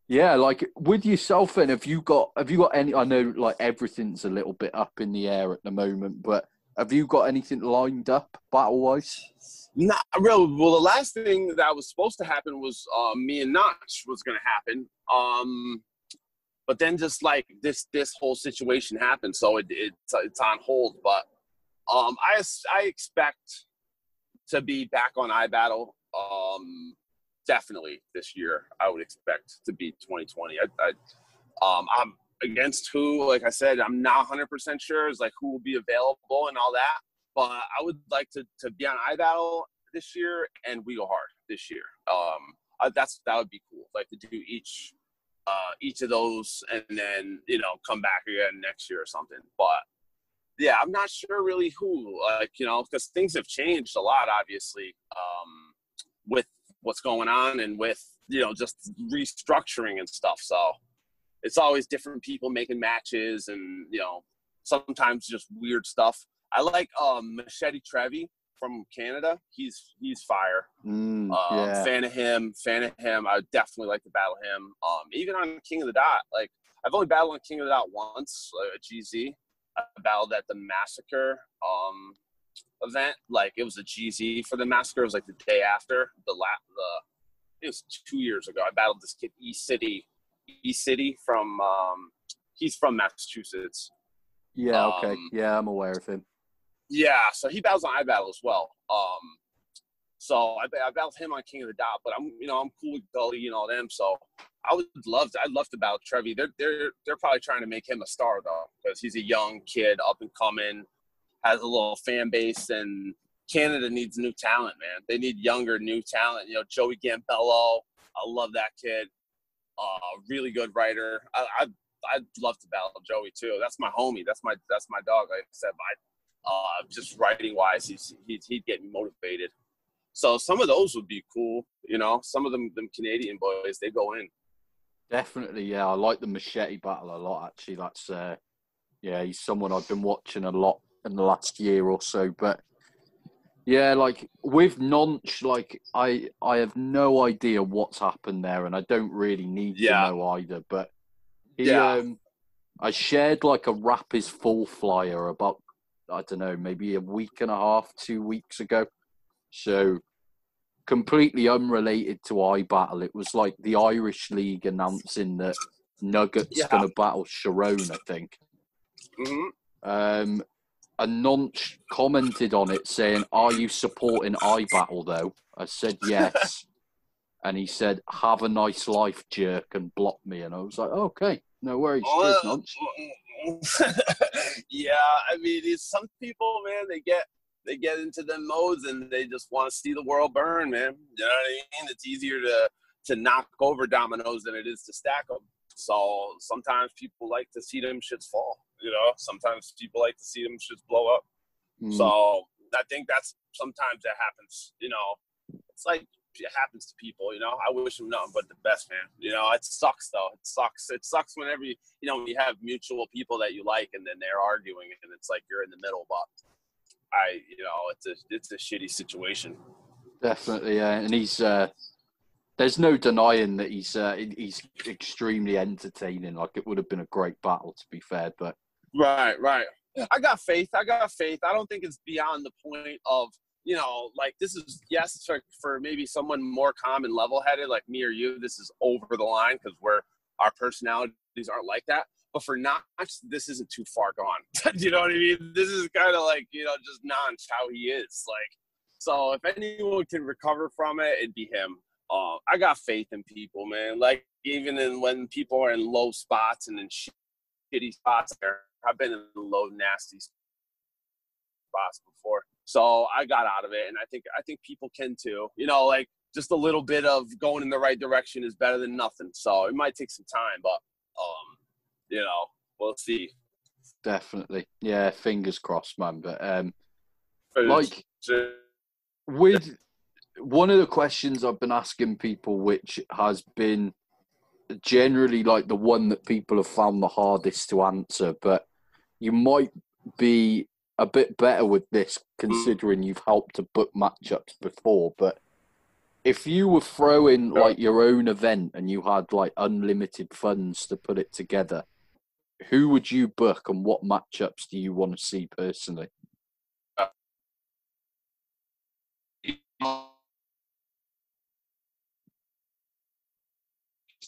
yeah, like with yourself, then have you got any? I know like everything's a little bit up in the air at the moment, but have you got anything lined up battle wise? Not real. Well, the last thing that was supposed to happen was me and Notch was going to happen. But then just like this whole situation happened, so it's on hold. But I expect to be back on iBattle. Definitely this year. I would expect to be 2020. I'm against who, like I said, I'm not 100% sure is like who will be available and all that. But I would like to be on iBattle this year, and we go hard this year. That would be cool. Like to do each of those, and then come back again next year or something. But yeah, I'm not sure really who. Because things have changed a lot, obviously, with what's going on and with just restructuring and stuff. So it's always different people making matches, and sometimes just weird stuff. I like Machete Trevi from Canada. He's fire. Yeah. Fan of him. I would definitely like to battle him. Even on King of the Dot. Like I've only battled on King of the Dot once, at GZ. I battled at the Massacre event. Like it was a GZ for the Massacre. It was like the day after it was 2 years ago. I battled this kid E City from he's from Massachusetts. Yeah, okay. Yeah, I'm aware of him. Yeah, so he battles on iBattle as well. So I battled him on King of the Dot, but I'm cool with Gully and all them. So I'd love to battle Trevi. They're probably trying to make him a star though, because he's a young kid, up and coming, has a little fan base, and Canada needs new talent, man. They need younger, new talent. Joey Gambello, I love that kid. Really good writer. I'd love to battle Joey too. That's my homie. That's my dog. Like I said, just writing wise, he'd get me motivated. So some of those would be cool. Some of them Canadian boys, they go in. Definitely, yeah. I like the Machete battle a lot. Actually, that's he's someone I've been watching a lot in the last year or so. But yeah, like with Nonch, like I have no idea what's happened there, and I don't really need to know either. But I shared like a Rap is Full flyer about, I don't know, maybe a week and a half, 2 weeks ago. So completely unrelated to iBattle. It was like the Irish League announcing that Nuggets Yeah. going to battle Sharon, I think. Mm-hmm. And Nonch commented on it saying, "Are you supporting iBattle though?" I said yes. And he said, "Have a nice life, jerk," and blocked me. And I was like, okay, no worries. Cheers, Nonch. Yeah, I mean, some people, man, they get into them modes and they just want to see the world burn, man. You know what I mean? It's easier to knock over dominoes than it is to stack them. So sometimes people like to see them shits fall. You know, sometimes people like to see them shits blow up. So I think that's sometimes that happens. You know, it's like it happens to people. You know, I wish them nothing but the best, man. You know, it sucks though. It sucks. It sucks whenever you know when you have mutual people that you like and then they're arguing and it's like you're in the middle. But you know, it's a shitty situation. Definitely, yeah. And he's there's no denying that he's extremely entertaining. Like it would have been a great battle, to be fair. But right. I got faith. I don't think it's beyond the point of, you know, like this is, yes, for maybe someone more calm and level-headed like me or you, this is over the line because our personalities aren't like that. But for Notch, this isn't too far gone. Do you know what I mean? This is kind of like, you know, just Notch, how he is. Like, so if anyone can recover from it, it'd be him. I got faith in people, man. Like, even when people are in low spots and in shitty spots, I've been in low, nasty spots before. So I got out of it, and I think people can too. You know, like just a little bit of going in the right direction is better than nothing. So it might take some time, but you know, we'll see. definitely, yeah, fingers crossed, man. But like with one of the questions I've been asking people, which has been generally like the one that people have found the hardest to answer, but you might be a bit better with this considering you've helped to book matchups before. But if you were throwing like your own event and you had like unlimited funds to put it together, who would you book and what matchups do you want to see personally?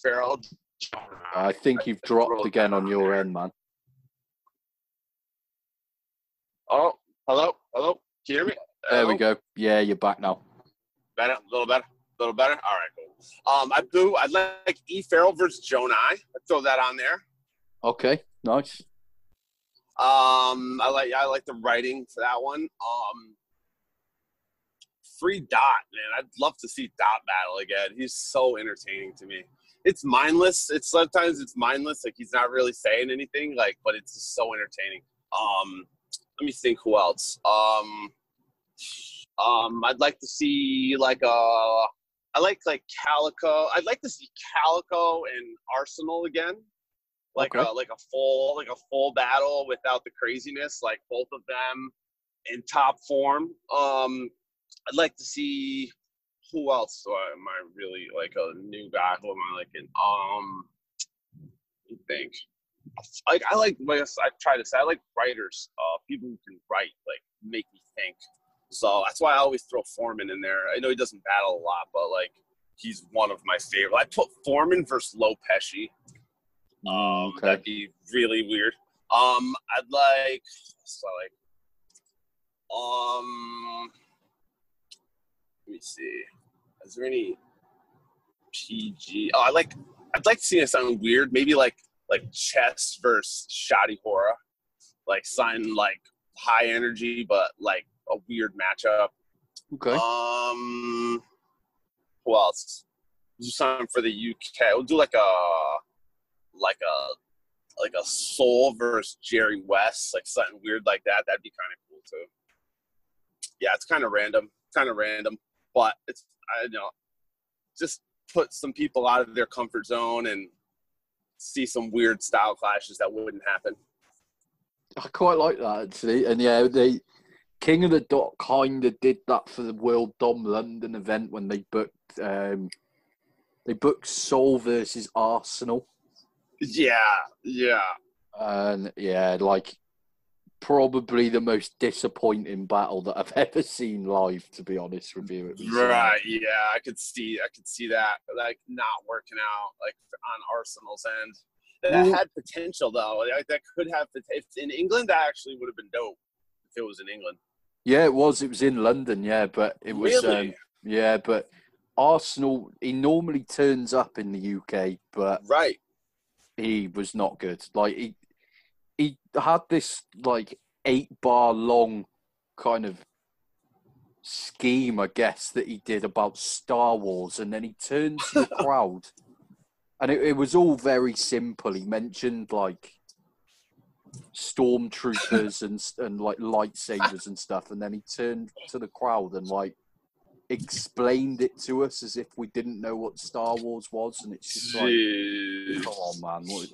Farrell. I think you've dropped again on your end, man. Oh, hello. Can you hear me? There we go. Yeah, you're back now. Better, a little better. All right, cool. I'd like E. Farrell versus Jonai. I'd throw that on there. Okay, nice. I like the writing for that one. Free Dot, man. I'd love to see Dot battle again. He's so entertaining to me. It's mindless. Sometimes it's mindless. Like he's not really saying anything. Like, but it's just so entertaining. Let me think. Who else? I'd like to see I like Calico. I'd like to see Calico and Arsenal again. Like okay. a full battle without the craziness. Like both of them in top form. I'd like to see who else am I really like a new guy? Who am I liking? I think I try to say I like writers, people who can write, like make me think. So that's why I always throw Foreman in there. I know he doesn't battle a lot, but like he's one of my favorite. I put Foreman versus Lopesci. Okay. That'd be really weird. I'd like let me see. Is there any PG? I'd like to see something weird. Maybe like Chess versus Shadi Hora. Like sign like high energy, but like a weird matchup. Okay. Who else? Do something for the UK. We'll do like a Soul versus Jerry West, like something weird like that. That'd be kind of cool too. Yeah, it's kind of random, but it's just put some people out of their comfort zone and see some weird style clashes that wouldn't happen. I quite like that actually, and yeah, they King of the Dot kind of did that for the World Dom London event when they booked Seoul versus Arsenal. Yeah. And yeah, like probably the most disappointing battle that I've ever seen live, to be honest with you. Right, yeah, I could see that like not working out like on Arsenal's end. that Well, had potential though. That could have, if in England, that actually would have been dope if it was in England. yeah, it was. It was in London, yeah, but it was, Really? yeah, but Arsenal. He normally turns up in the UK, but Right. he was not good. Like he had this like 8 bar long kind of scheme, I guess, that he did about Star Wars, and then he turned to the crowd, and it was all very simple. He mentioned like stormtroopers and like lightsabers and stuff, and then he turned to the crowd and like explained it to us as if we didn't know what Star Wars was, and it's just like, Jeez. come on, man. What?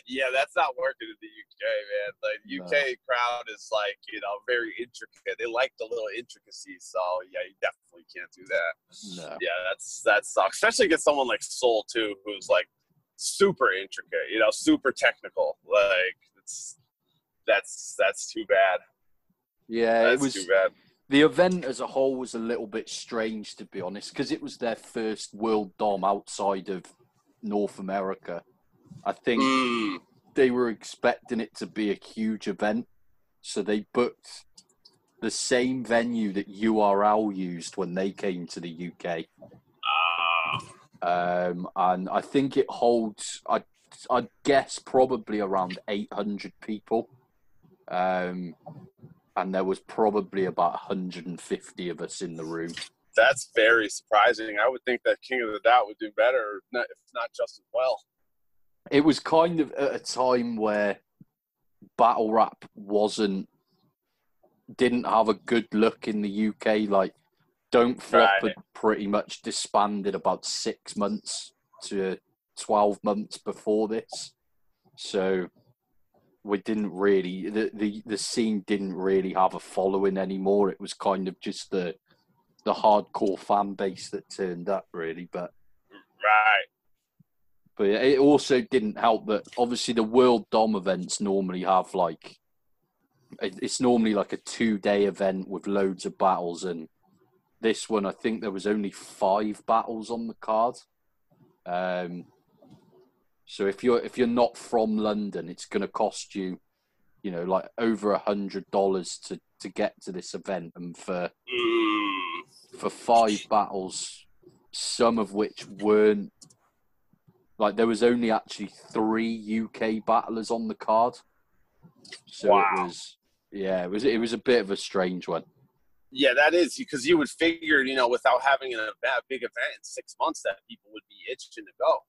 Yeah, that's not working in the UK, man. Like No. UK crowd is like, very intricate. They like the little intricacies, so yeah, you definitely can't do that. No. Yeah, that sucks. Especially against someone like Soul too, who's like super intricate, super technical. Like that's too bad. Yeah, That's it was too bad. the event as a whole was a little bit strange, to be honest, because it was their first World Dom outside of North America. I think they were expecting it to be a huge event, so they booked the same venue that URL used when they came to the UK. And I think it holds, I'd guess, probably around 800 people. And there was probably about 150 of us in the room. That's very surprising. I would think that King of the Dot would do better, if not just as well. It was kind of at a time where battle rap didn't have a good look in the UK. Like, Don't Flop had pretty much disbanded about 6 months to 12 months before this. So we didn't really, the scene didn't really have a following anymore. It was kind of just the hardcore fan base that turned up, really. But it also didn't help that obviously the World Dom events normally have it's normally like a 2-day event with loads of battles, and this one I think there was only 5 battles on the card. So if you're not from London, it's going to cost you, like over $100 to get to this event, and for 5 battles, some of which weren't, like, there was only actually 3 UK battlers on the card. So wow. it was a bit of a strange one. Yeah, that is, because you would figure, without having a big event in 6 months, that people would be itching to go.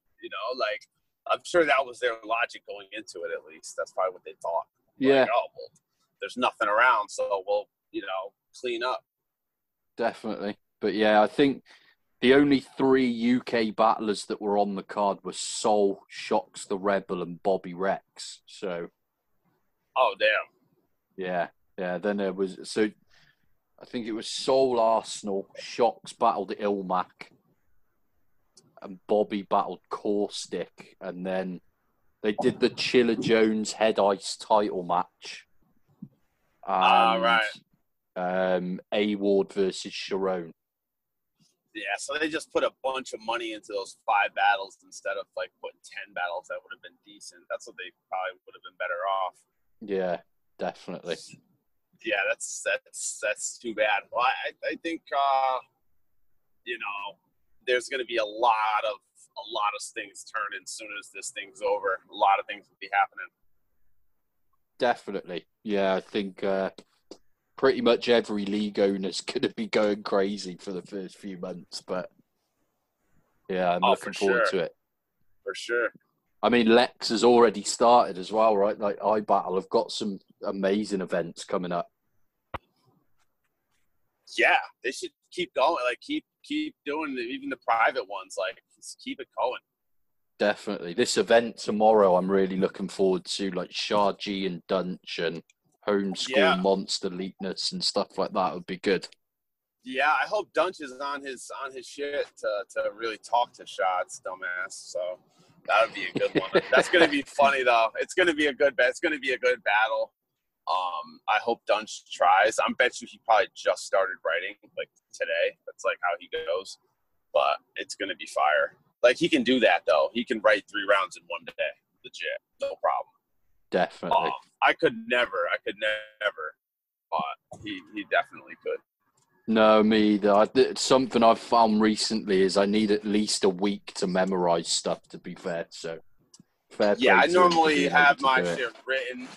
Like, I'm sure that was their logic going into it. At least that's probably what they thought. Yeah. Like, oh, well, there's nothing around, so we'll, clean up. Definitely, but yeah, I think the only 3 UK battlers that were on the card were Soul, Shocks the Rebel, and Bobby Rex. So, oh damn. Yeah. Then there was, so I think it was Soul Arsenal, Shocks battled Ilmac, and Bobby battled Caustic, and then they did the Chiller Jones Head Ice title match. Right. A Ward versus Sharon. Yeah, so they just put a bunch of money into those 5 battles instead of like putting 10 battles that would have been decent. That's what they probably would have been better off. Yeah, definitely. Yeah, that's too bad. Well, I think there's going to be a lot of things turning as soon as this thing's over. A lot of things will be happening. Definitely. Yeah, I think pretty much every league owner's going to be going crazy for the first few months. But yeah, I'm looking forward to it. For sure. I mean, Lex has already started as well, right? Like, iBattle have got some amazing events coming up. Yeah, they should keep going. Like, keep doing even the private ones. Like, just keep it going. Definitely. This event tomorrow, I'm really looking forward to, like Shah G and Dunch and Homeschool Monster Leakness and stuff like that would be good. Yeah, I hope Dunch is on his shit to really talk to Shot's dumbass. So that would be a good one. That's gonna be funny though. It's gonna be a good battle. I hope Dunch tries. I bet you he probably just started writing like today. That's like how he goes. But it's gonna be fire. Like, he can do that, though. He can write 3 rounds in one day. Legit. No problem. Definitely. I could never. But he definitely could. No, me either. Something I've found recently is I need at least a week to memorize stuff, to be fair. So, fair play. Yeah, I to him for normally being have able to my do it. shit written.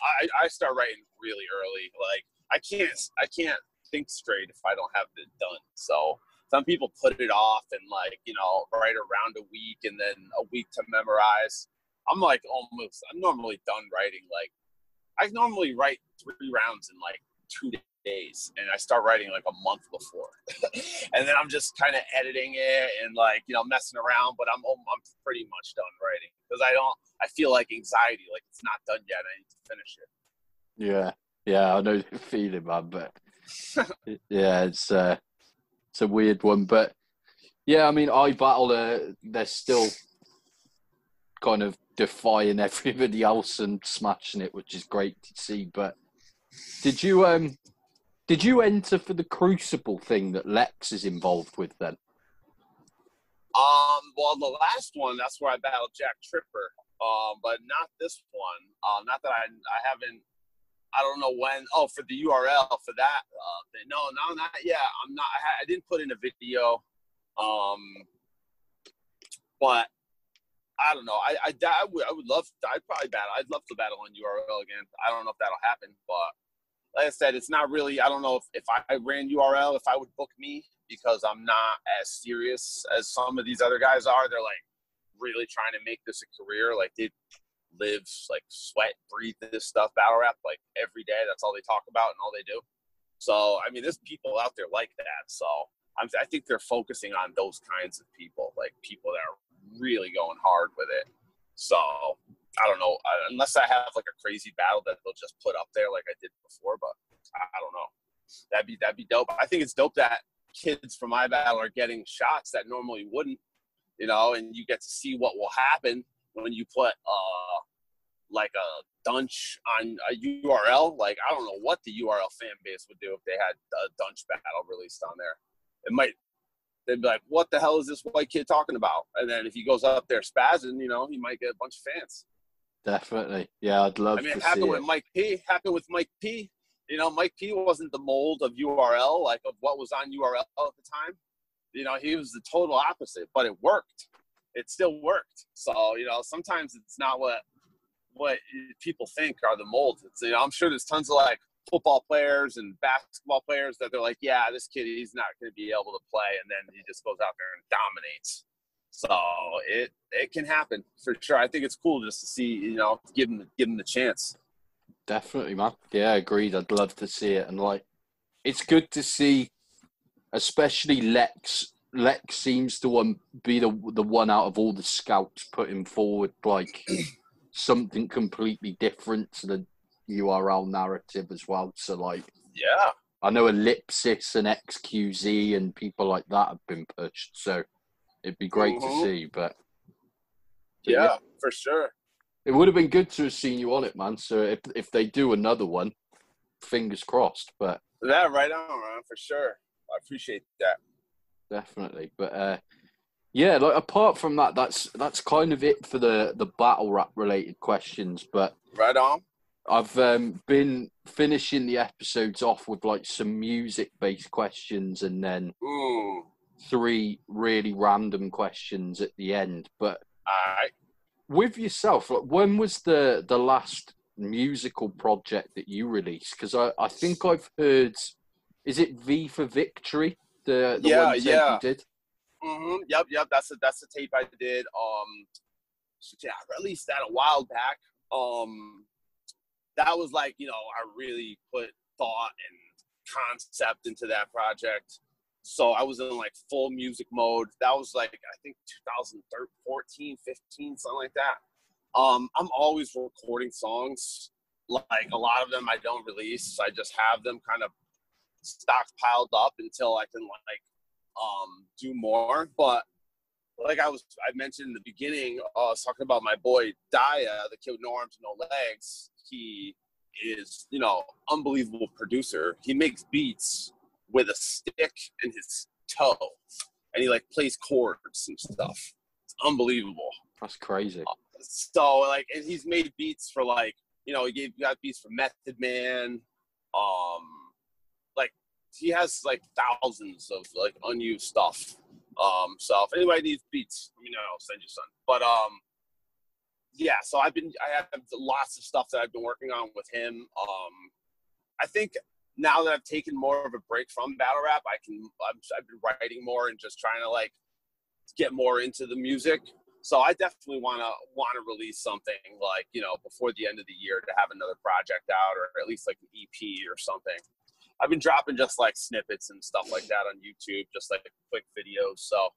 I start writing really early. Like, I can't think straight if I don't have it done. So some people put it off and, like, you know, write around a week and then a week to memorize. I'm normally done writing. Like, I normally write 3 rounds in like 2 days, and I start writing like a month before, and then I'm just kind of editing it and, like, you know, messing around. But I'm pretty much done writing because I feel like anxiety, like it's not done yet. I need to finish it. Yeah, I know the feeling, man. But yeah, it's a weird one. But yeah, I mean, iBattle, they're still kind of defying everybody else and smashing it, which is great to see. But did you enter for the Crucible thing that Lex is involved with then? Well, the last one, that's where I battled Jack Tripper. But not this one. Not that I haven't. I don't know when. Oh, for the URL for that thing. No, not yet. I'm not. I didn't put in a video. But I don't know. I would love. I'd probably battle. I'd love to battle on URL again. I don't know if that'll happen, but like I said, it's not really. I don't know if I ran URL, if I would book me, because I'm not as serious as some of these other guys are. They're like really trying to make this a career. Like, they live, like, sweat, breathe this stuff, battle rap, like, every day. That's all they talk about and all they do. So, I mean, there's people out there like that. So I think they're focusing on those kinds of people, like people that are really going hard with it. So I don't know, unless I have like a crazy battle that they'll just put up there like I did before, but I don't know. That'd be dope. I think it's dope that kids from iBattle are getting shots that normally wouldn't, you know, and you get to see what will happen when you put like a Dunch on a URL. Like, I don't know what the URL fan base would do if they had a Dunch battle released on there. They'd be like, what the hell is this white kid talking about? And then if he goes up there spazzing, you know, he might get a bunch of fans. Definitely. Yeah, I'd love to see it. It happened with Mike P. You know, Mike P wasn't the mold of URL, like of what was on URL at the time. You know, he was the total opposite, but it worked. It still worked. So, you know, sometimes it's not what people think are the molds. It's, you know, I'm sure there's tons of like football players and basketball players that they're like, yeah, this kid, he's not going to be able to play, and then he just goes out there and dominates. So it can happen for sure. I think it's cool just to see, you know, give him the chance. Definitely, man. Yeah, agreed. I'd love to see it, and like, it's good to see, especially Lex. Lex seems to be the one out of all the scouts putting forward like something completely different to the URL narrative as well. So, like, yeah, I know Ellipsis and XQZ and people like that have been pushed. So it'd be great to see. But yeah, for sure. It would have been good to have seen you on it, man. So if they do another one, fingers crossed. But yeah, right on, man, for sure. I appreciate that. Definitely. But yeah, like, apart from that, that's kind of it for the battle rap related questions. But right on. I've been finishing the episodes off with like some music based questions and then 3 really random questions at the end. But all right. With yourself, like, when was the last musical project that you released? Because I think I've heard, is it V for Victory? The one tape you did? Yep. That's the tape I did. I released that a while back. That was like, you know, I really put thought and concept into that project. So I was in like full music mode. That was like, I think 2014, 15, something like that. I'm always recording songs. Like, a lot of them I don't release. I just have them kind of stockpiled up until I can do more. But like I mentioned in the beginning, I was talking about my boy Daya, the kid with no arms, no legs. He is, you know, unbelievable producer. He makes beats with a stick and his toe, and he like plays chords and stuff. It's unbelievable. That's crazy. So like, and he's made beats for like, you know, he got beats for Method Man. Like he has like thousands of like unused stuff. So if anybody needs beats, let me know, I'll send you some. But yeah, so I have lots of stuff that I've been working on with him. I think now that I've taken more of a break from battle rap, I've been writing more and just trying to like get more into the music. So I definitely want to release something like, you know, before the end of the year to have another project out, or at least like an EP or something. I've been dropping just like snippets and stuff like that on YouTube, just like quick videos. So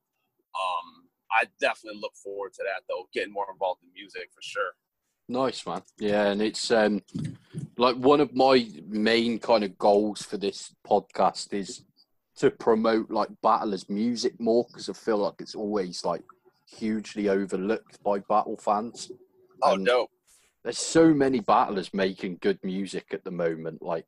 I definitely look forward to that though, getting more involved in music for sure. Nice, man. Yeah, and it's like one of my main kind of goals for this podcast is to promote like battlers' music more, because I feel like it's always like hugely overlooked by battle fans. Oh, dope. There's so many battlers making good music at the moment. Like,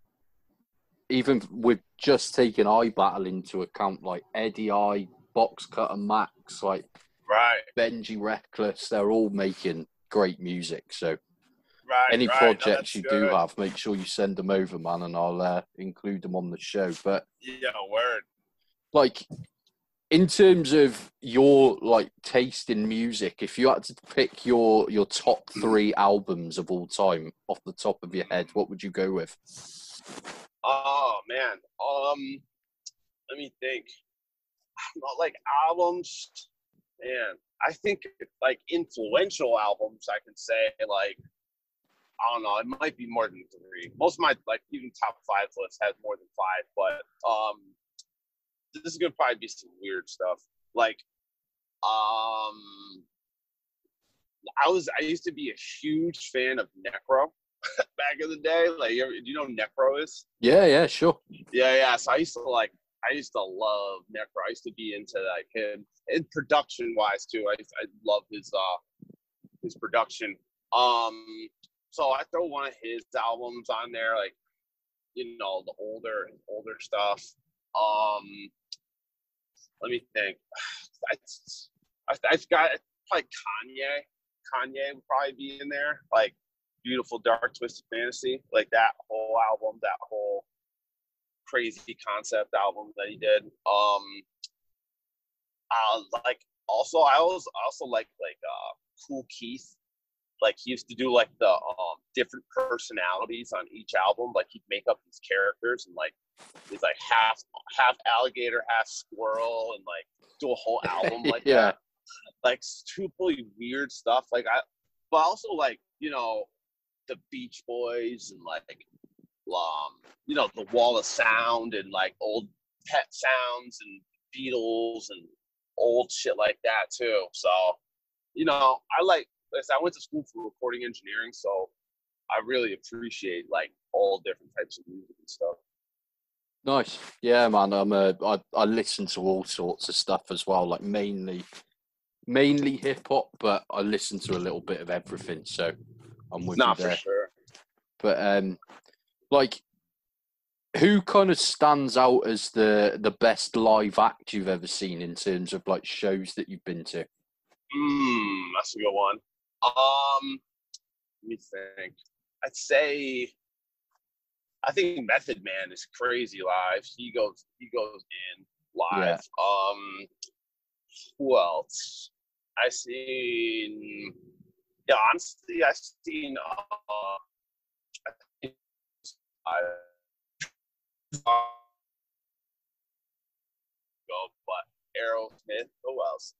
even with just taking iBattle into account, like Eddie I, Box Cutter Max, like right, Benji Reckless, they're all making great music. So any right. projects you do have, make sure you send them over, man, and I'll include them on the show. But yeah, word. Like, in terms of your like taste in music, if you had to pick your top 3 albums of all time off the top of your head, what would you go with? Oh man, let me think. Not like albums, man. I think like influential albums, I can say like, I don't know, it might be more than 3. Most of my like even top 5 lists has more than 5, but this is gonna probably be some weird stuff. Like, I used to be a huge fan of Necro back in the day. Like, do you know who Necro is? Yeah, sure. Yeah. So I used to love Necro. I used to be into like him, and production wise too. I love his production. So I throw one of his albums on there, like, you know, the older stuff. Let me think. I've got probably Kanye. Kanye would probably be in there. Like Beautiful Dark Twisted Fantasy, like that whole album, that whole crazy concept album that he did. Like also I also like Kool Keith. Like he used to do like the different personalities on each album. Like he'd make up these characters and like he's like half alligator, half squirrel, and like do a whole album like yeah. that. Like stupidly weird stuff. But also like, you know, the Beach Boys and like you know, the Wall of Sound and like old Pet Sounds and Beatles and old shit like that too. So, you know, I went to school for recording engineering, so I really appreciate like all different types of music and stuff. Nice. Yeah, man. I listen to all sorts of stuff as well, like mainly hip hop, but I listen to a little bit of everything. So I'm with you there. For sure. But like, who kind of stands out as the best live act you've ever seen in terms of like shows that you've been to? That's a good one. Let me think. I think Method Man is crazy live. He goes in live. Yeah. Who else? Honestly, I seen but Aerosmith. Who else?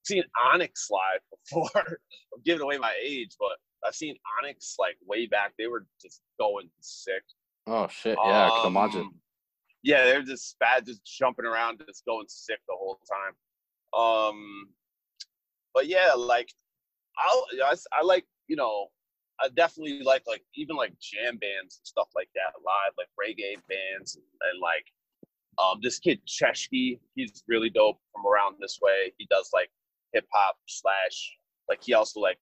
Seen Onyx live before. I'm giving away my age, but I've seen Onyx like way back. They were just going sick. Oh shit! Yeah, I can imagine. Yeah, they're just jumping around, just going sick the whole time. But yeah, like I like, you know, I definitely like even like jam bands and stuff like that live, like reggae bands and like this kid Cheshki, he's really dope from around this way. He does like hip hop / like he also like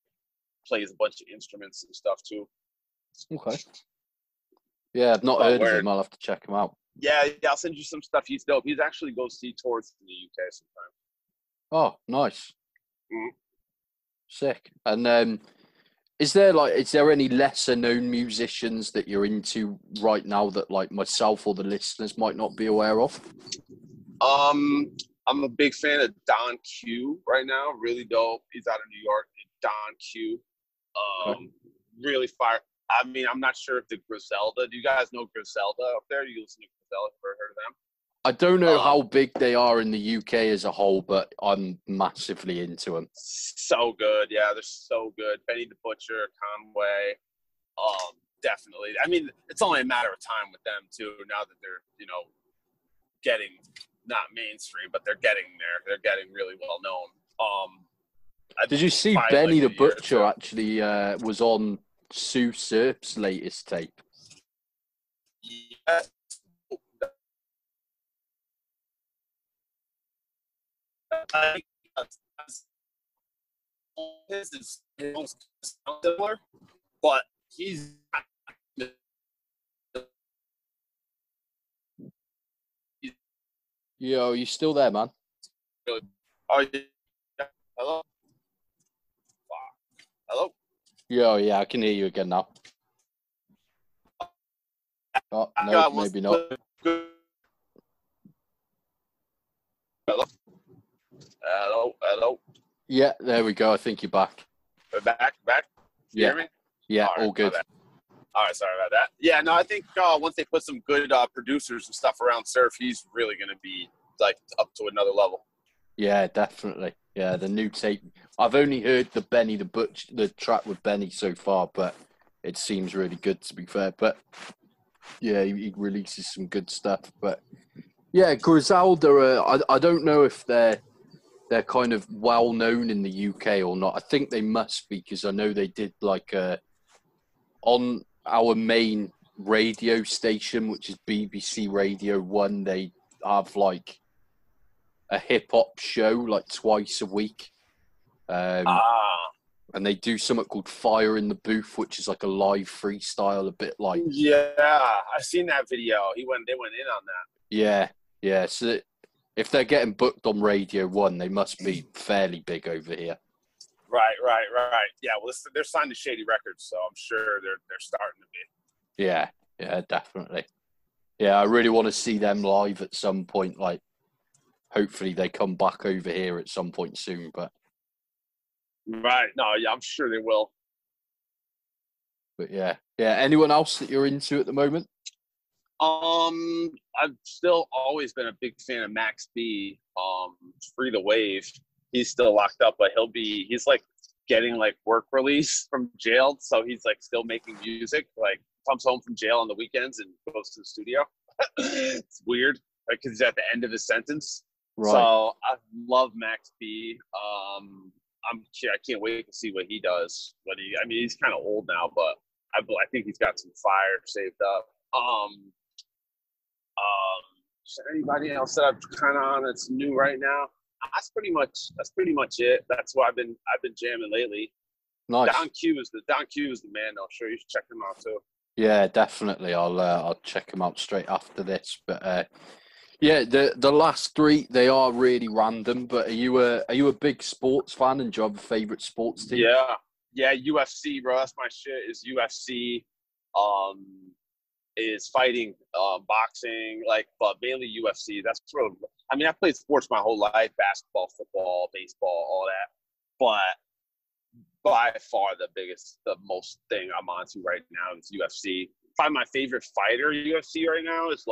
plays a bunch of instruments and stuff too. Okay. Yeah, I've not heard of him. I'll have to check him out. Yeah, I'll send you some stuff. He's dope. He's actually goes see tours in the UK sometimes. Oh, nice. Mhm. Sick. And is there any lesser known musicians that you're into right now that like myself or the listeners might not be aware of? I'm a big fan of Don Q right now. Really dope. He's out of New York. Don Q. Okay. Really fire. I mean, I'm not sure if the Griselda. Do you guys know Griselda up there? Do you listen to Griselda? Ever heard of them? I don't know how big they are in the UK as a whole, but I'm massively into them. So good. Yeah, they're so good. Benny the Butcher, Conway. Definitely. I mean, it's only a matter of time with them too. Now that they're, getting not mainstream, but they're getting there. They're getting really well known. Did you see probably Benny like the a year or Butcher two. actually was on Sue Surf's latest tape? Yes. His is almost similar, but he's Yo, you still there, man? really. Oh, yeah. Hello. Hello. Yo, yeah, I can hear you again now. Oh, no, maybe not. Hello. Hello. Hello. Yeah, there we go. I think you're back. Back. You hear me? Yeah, All good. All right, sorry about that. Yeah, no, I think once they put some good producers and stuff around Surf, he's really going to be like up to another level. Yeah, definitely. Yeah, the new tape. I've only heard the Benny the Butch, the track with Benny so far, but it seems really good to be fair. But yeah, he releases some good stuff. But yeah, Griselda. I don't know if they're kind of well known in the UK or not. I think they must be because I know they did like on our main radio station, which is BBC Radio 1, they have like a hip hop show like twice a week. And they do something called Fire in the Booth, which is like a live freestyle, a bit like. Yeah, I seen that video. They went in on that. Yeah. So if they're getting booked on Radio 1, they must be fairly big over here. Right. Yeah, well, they're signed to Shady Records, so I'm sure they're starting to be. Yeah, definitely. Yeah, I really want to see them live at some point. Like, hopefully they come back over here at some point soon. But right, no, yeah, I'm sure they will. But yeah. Anyone else that you're into at the moment? I've still always been a big fan of Max B. Free the Wave. He's still locked up, but he's like getting like work release from jail, so he's like still making music. Like comes home from jail on the weekends and goes to the studio. It's weird, like because he's at the end of his sentence. Right. So I love Max B. I can't wait to see what he does. He's kind of old now, but I think he's got some fire saved up. Is there anybody else that I'm kind of on that's new right now? That's pretty much it. That's what I've been jamming lately. Nice. Don Q is the man. I'm sure you should check him out too. Yeah, definitely. I'll check him out straight after this. But yeah, the last three, they are really random. But are you a big sports fan, and do you have a favorite sports team? Yeah, UFC, bro. That's my shit. Is UFC. Is fighting, boxing, but mainly UFC. That's sort of. I played sports my whole life: basketball, football, baseball, all that. But by far the most thing I'm onto right now is UFC. Probably my favorite fighter in UFC right now is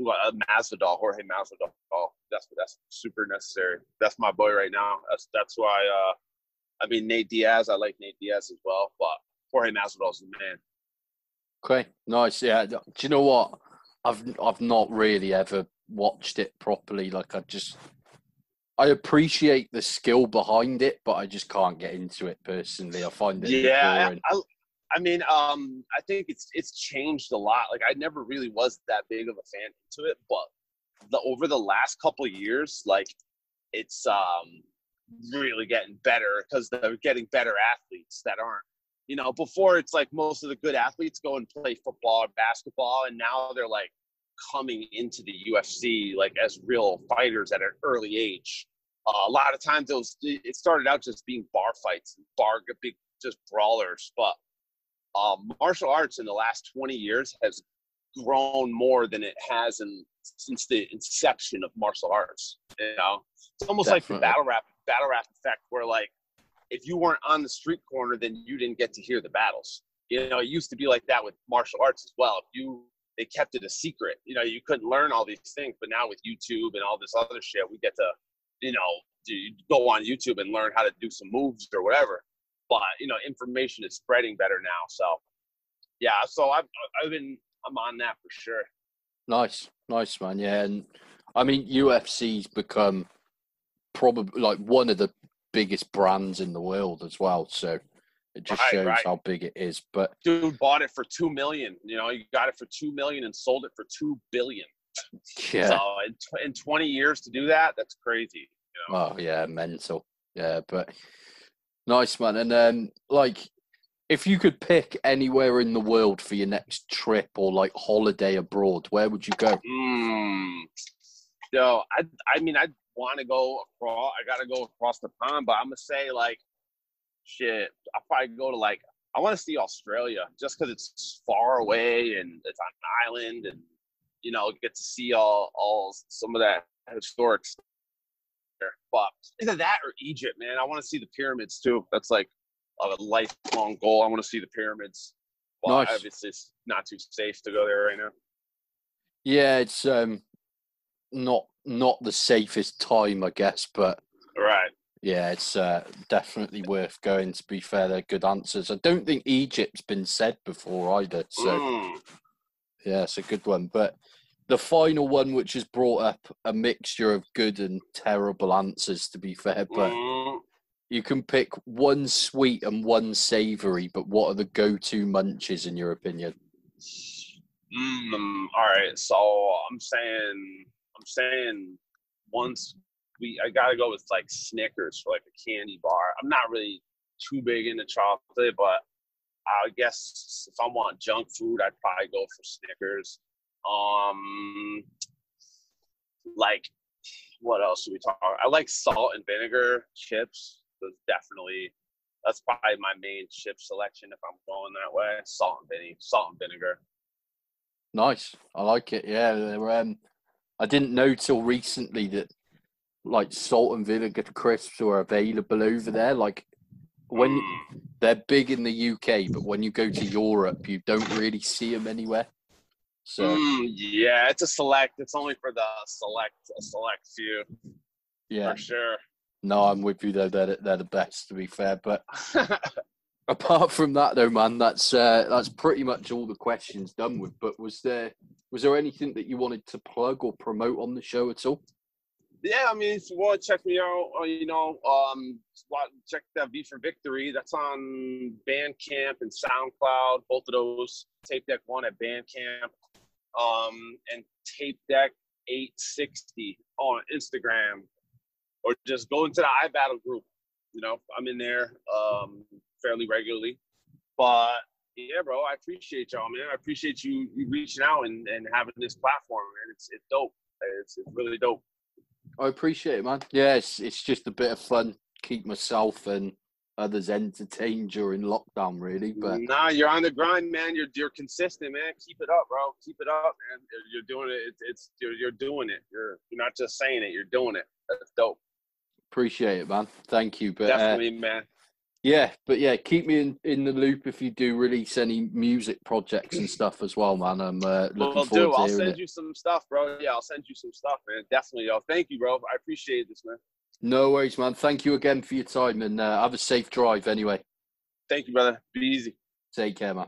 Masvidal, Jorge Masvidal. That's super necessary. That's my boy right now. That's why. Nate Diaz. I like Nate Diaz as well, but Jorge Masvidal is the man. Okay, nice. Yeah, do you know what? I've not really ever watched it properly. Like I appreciate the skill behind it, but I just can't get into it personally. I find it boring. I think it's changed a lot. Like I never really was that big of a fan into it, but over the last couple of years, like it's really getting better because they're getting better athletes that aren't. Before it's like most of the good athletes go and play football or basketball, and now they're like coming into the UFC like as real fighters at an early age. A lot of times it started out just being bar fights, big just brawlers, but martial arts in the last 20 years has grown more than it has since the inception of martial arts. You know, it's almost Definitely. like the battle rap effect, where like if you weren't on the street corner, then you didn't get to hear the battles. You know, it used to be like that with martial arts as well. They kept it a secret. You know, you couldn't learn all these things, but now with YouTube and all this other shit, we get to, you know, go on YouTube and learn how to do some moves or whatever. But you know, information is spreading better now. So yeah, so I'm on that for sure. Nice, man. Yeah, and I mean, UFC's become probably like one of the biggest brands in the world as well. So it just shows how big it is. But dude bought it for $2 million. You know, you got it for $2 million and sold it for $2 billion. Yeah. So in 20 years to do that, that's crazy. You know? Oh yeah, mental. Yeah, but nice, man. And like, if you could pick anywhere in the world for your next trip or like holiday abroad, where would you go? So I mean, I'd want to go across. I gotta go across the pond, but I'm gonna say like, shit. I'll probably go to like. I want to see Australia just because it's far away and it's on an island, and you know, get to see all some of that historic stuff there. But either that or Egypt, man. I want to see the pyramids too. That's like a lifelong goal. I want to see the pyramids. Well, Nice. obviously it's not too safe to go there right now. Yeah, it's not the safest time, I guess, but Right. yeah, it's definitely worth going. To be fair, they're good answers. I don't think Egypt's been said before either, so yeah, it's a good one. But the final one, which has brought up a mixture of good and terrible answers, to be fair, but you can pick one sweet and one savoury, but what are the go-to munches in your opinion? All right, so I'm saying one sweet. I gotta go with like Snickers for like a candy bar. I'm not really too big into chocolate, but I guess if I want junk food, I'd probably go for Snickers. Like what else should we talk about? I like salt and vinegar chips. That's probably my main chip selection if I'm going that way. Salt and vinegar. Nice, I like it. Yeah, I didn't know till recently that like salt and vinegar crisps were available over there. Like when they're big in the UK, but when you go to Europe, you don't really see them anywhere. So yeah, it's only for the select few. Yeah, for sure. No, I'm with you though. They're the best, to be fair. But apart from that, though, man, that's pretty much all the questions done with. But was there anything that you wanted to plug or promote on the show at all? Yeah, I mean, if you want to check me out, check that V for Victory. That's on Bandcamp and SoundCloud. Both of those. TAPEDECK 1 at Bandcamp, and TAPEDECK 860 on Instagram. Or just go into the iBattle group. You know, I'm in there fairly regularly. But yeah, bro, I appreciate y'all, man. I appreciate you reaching out and having this platform, man. It's dope. It's really dope. I appreciate it, man. Yeah, it's just a bit of fun. Keep myself and others entertained during lockdown, really. But nah, you're on the grind, man. You're consistent, man. Keep it up, bro. Keep it up, man. You're doing it. You're doing it. You're not just saying it. You're doing it. That's dope. Appreciate it, man. Thank you. But definitely, man. Yeah, keep me in the loop if you do release any music projects and stuff as well, man. I'm looking forward to hearing it. I'll send you some stuff, bro. Yeah, I'll send you some stuff, man. Definitely, yo. Thank you, bro. I appreciate this, man. No worries, man. Thank you again for your time, and have a safe drive anyway. Thank you, brother. Be easy. Take care, man.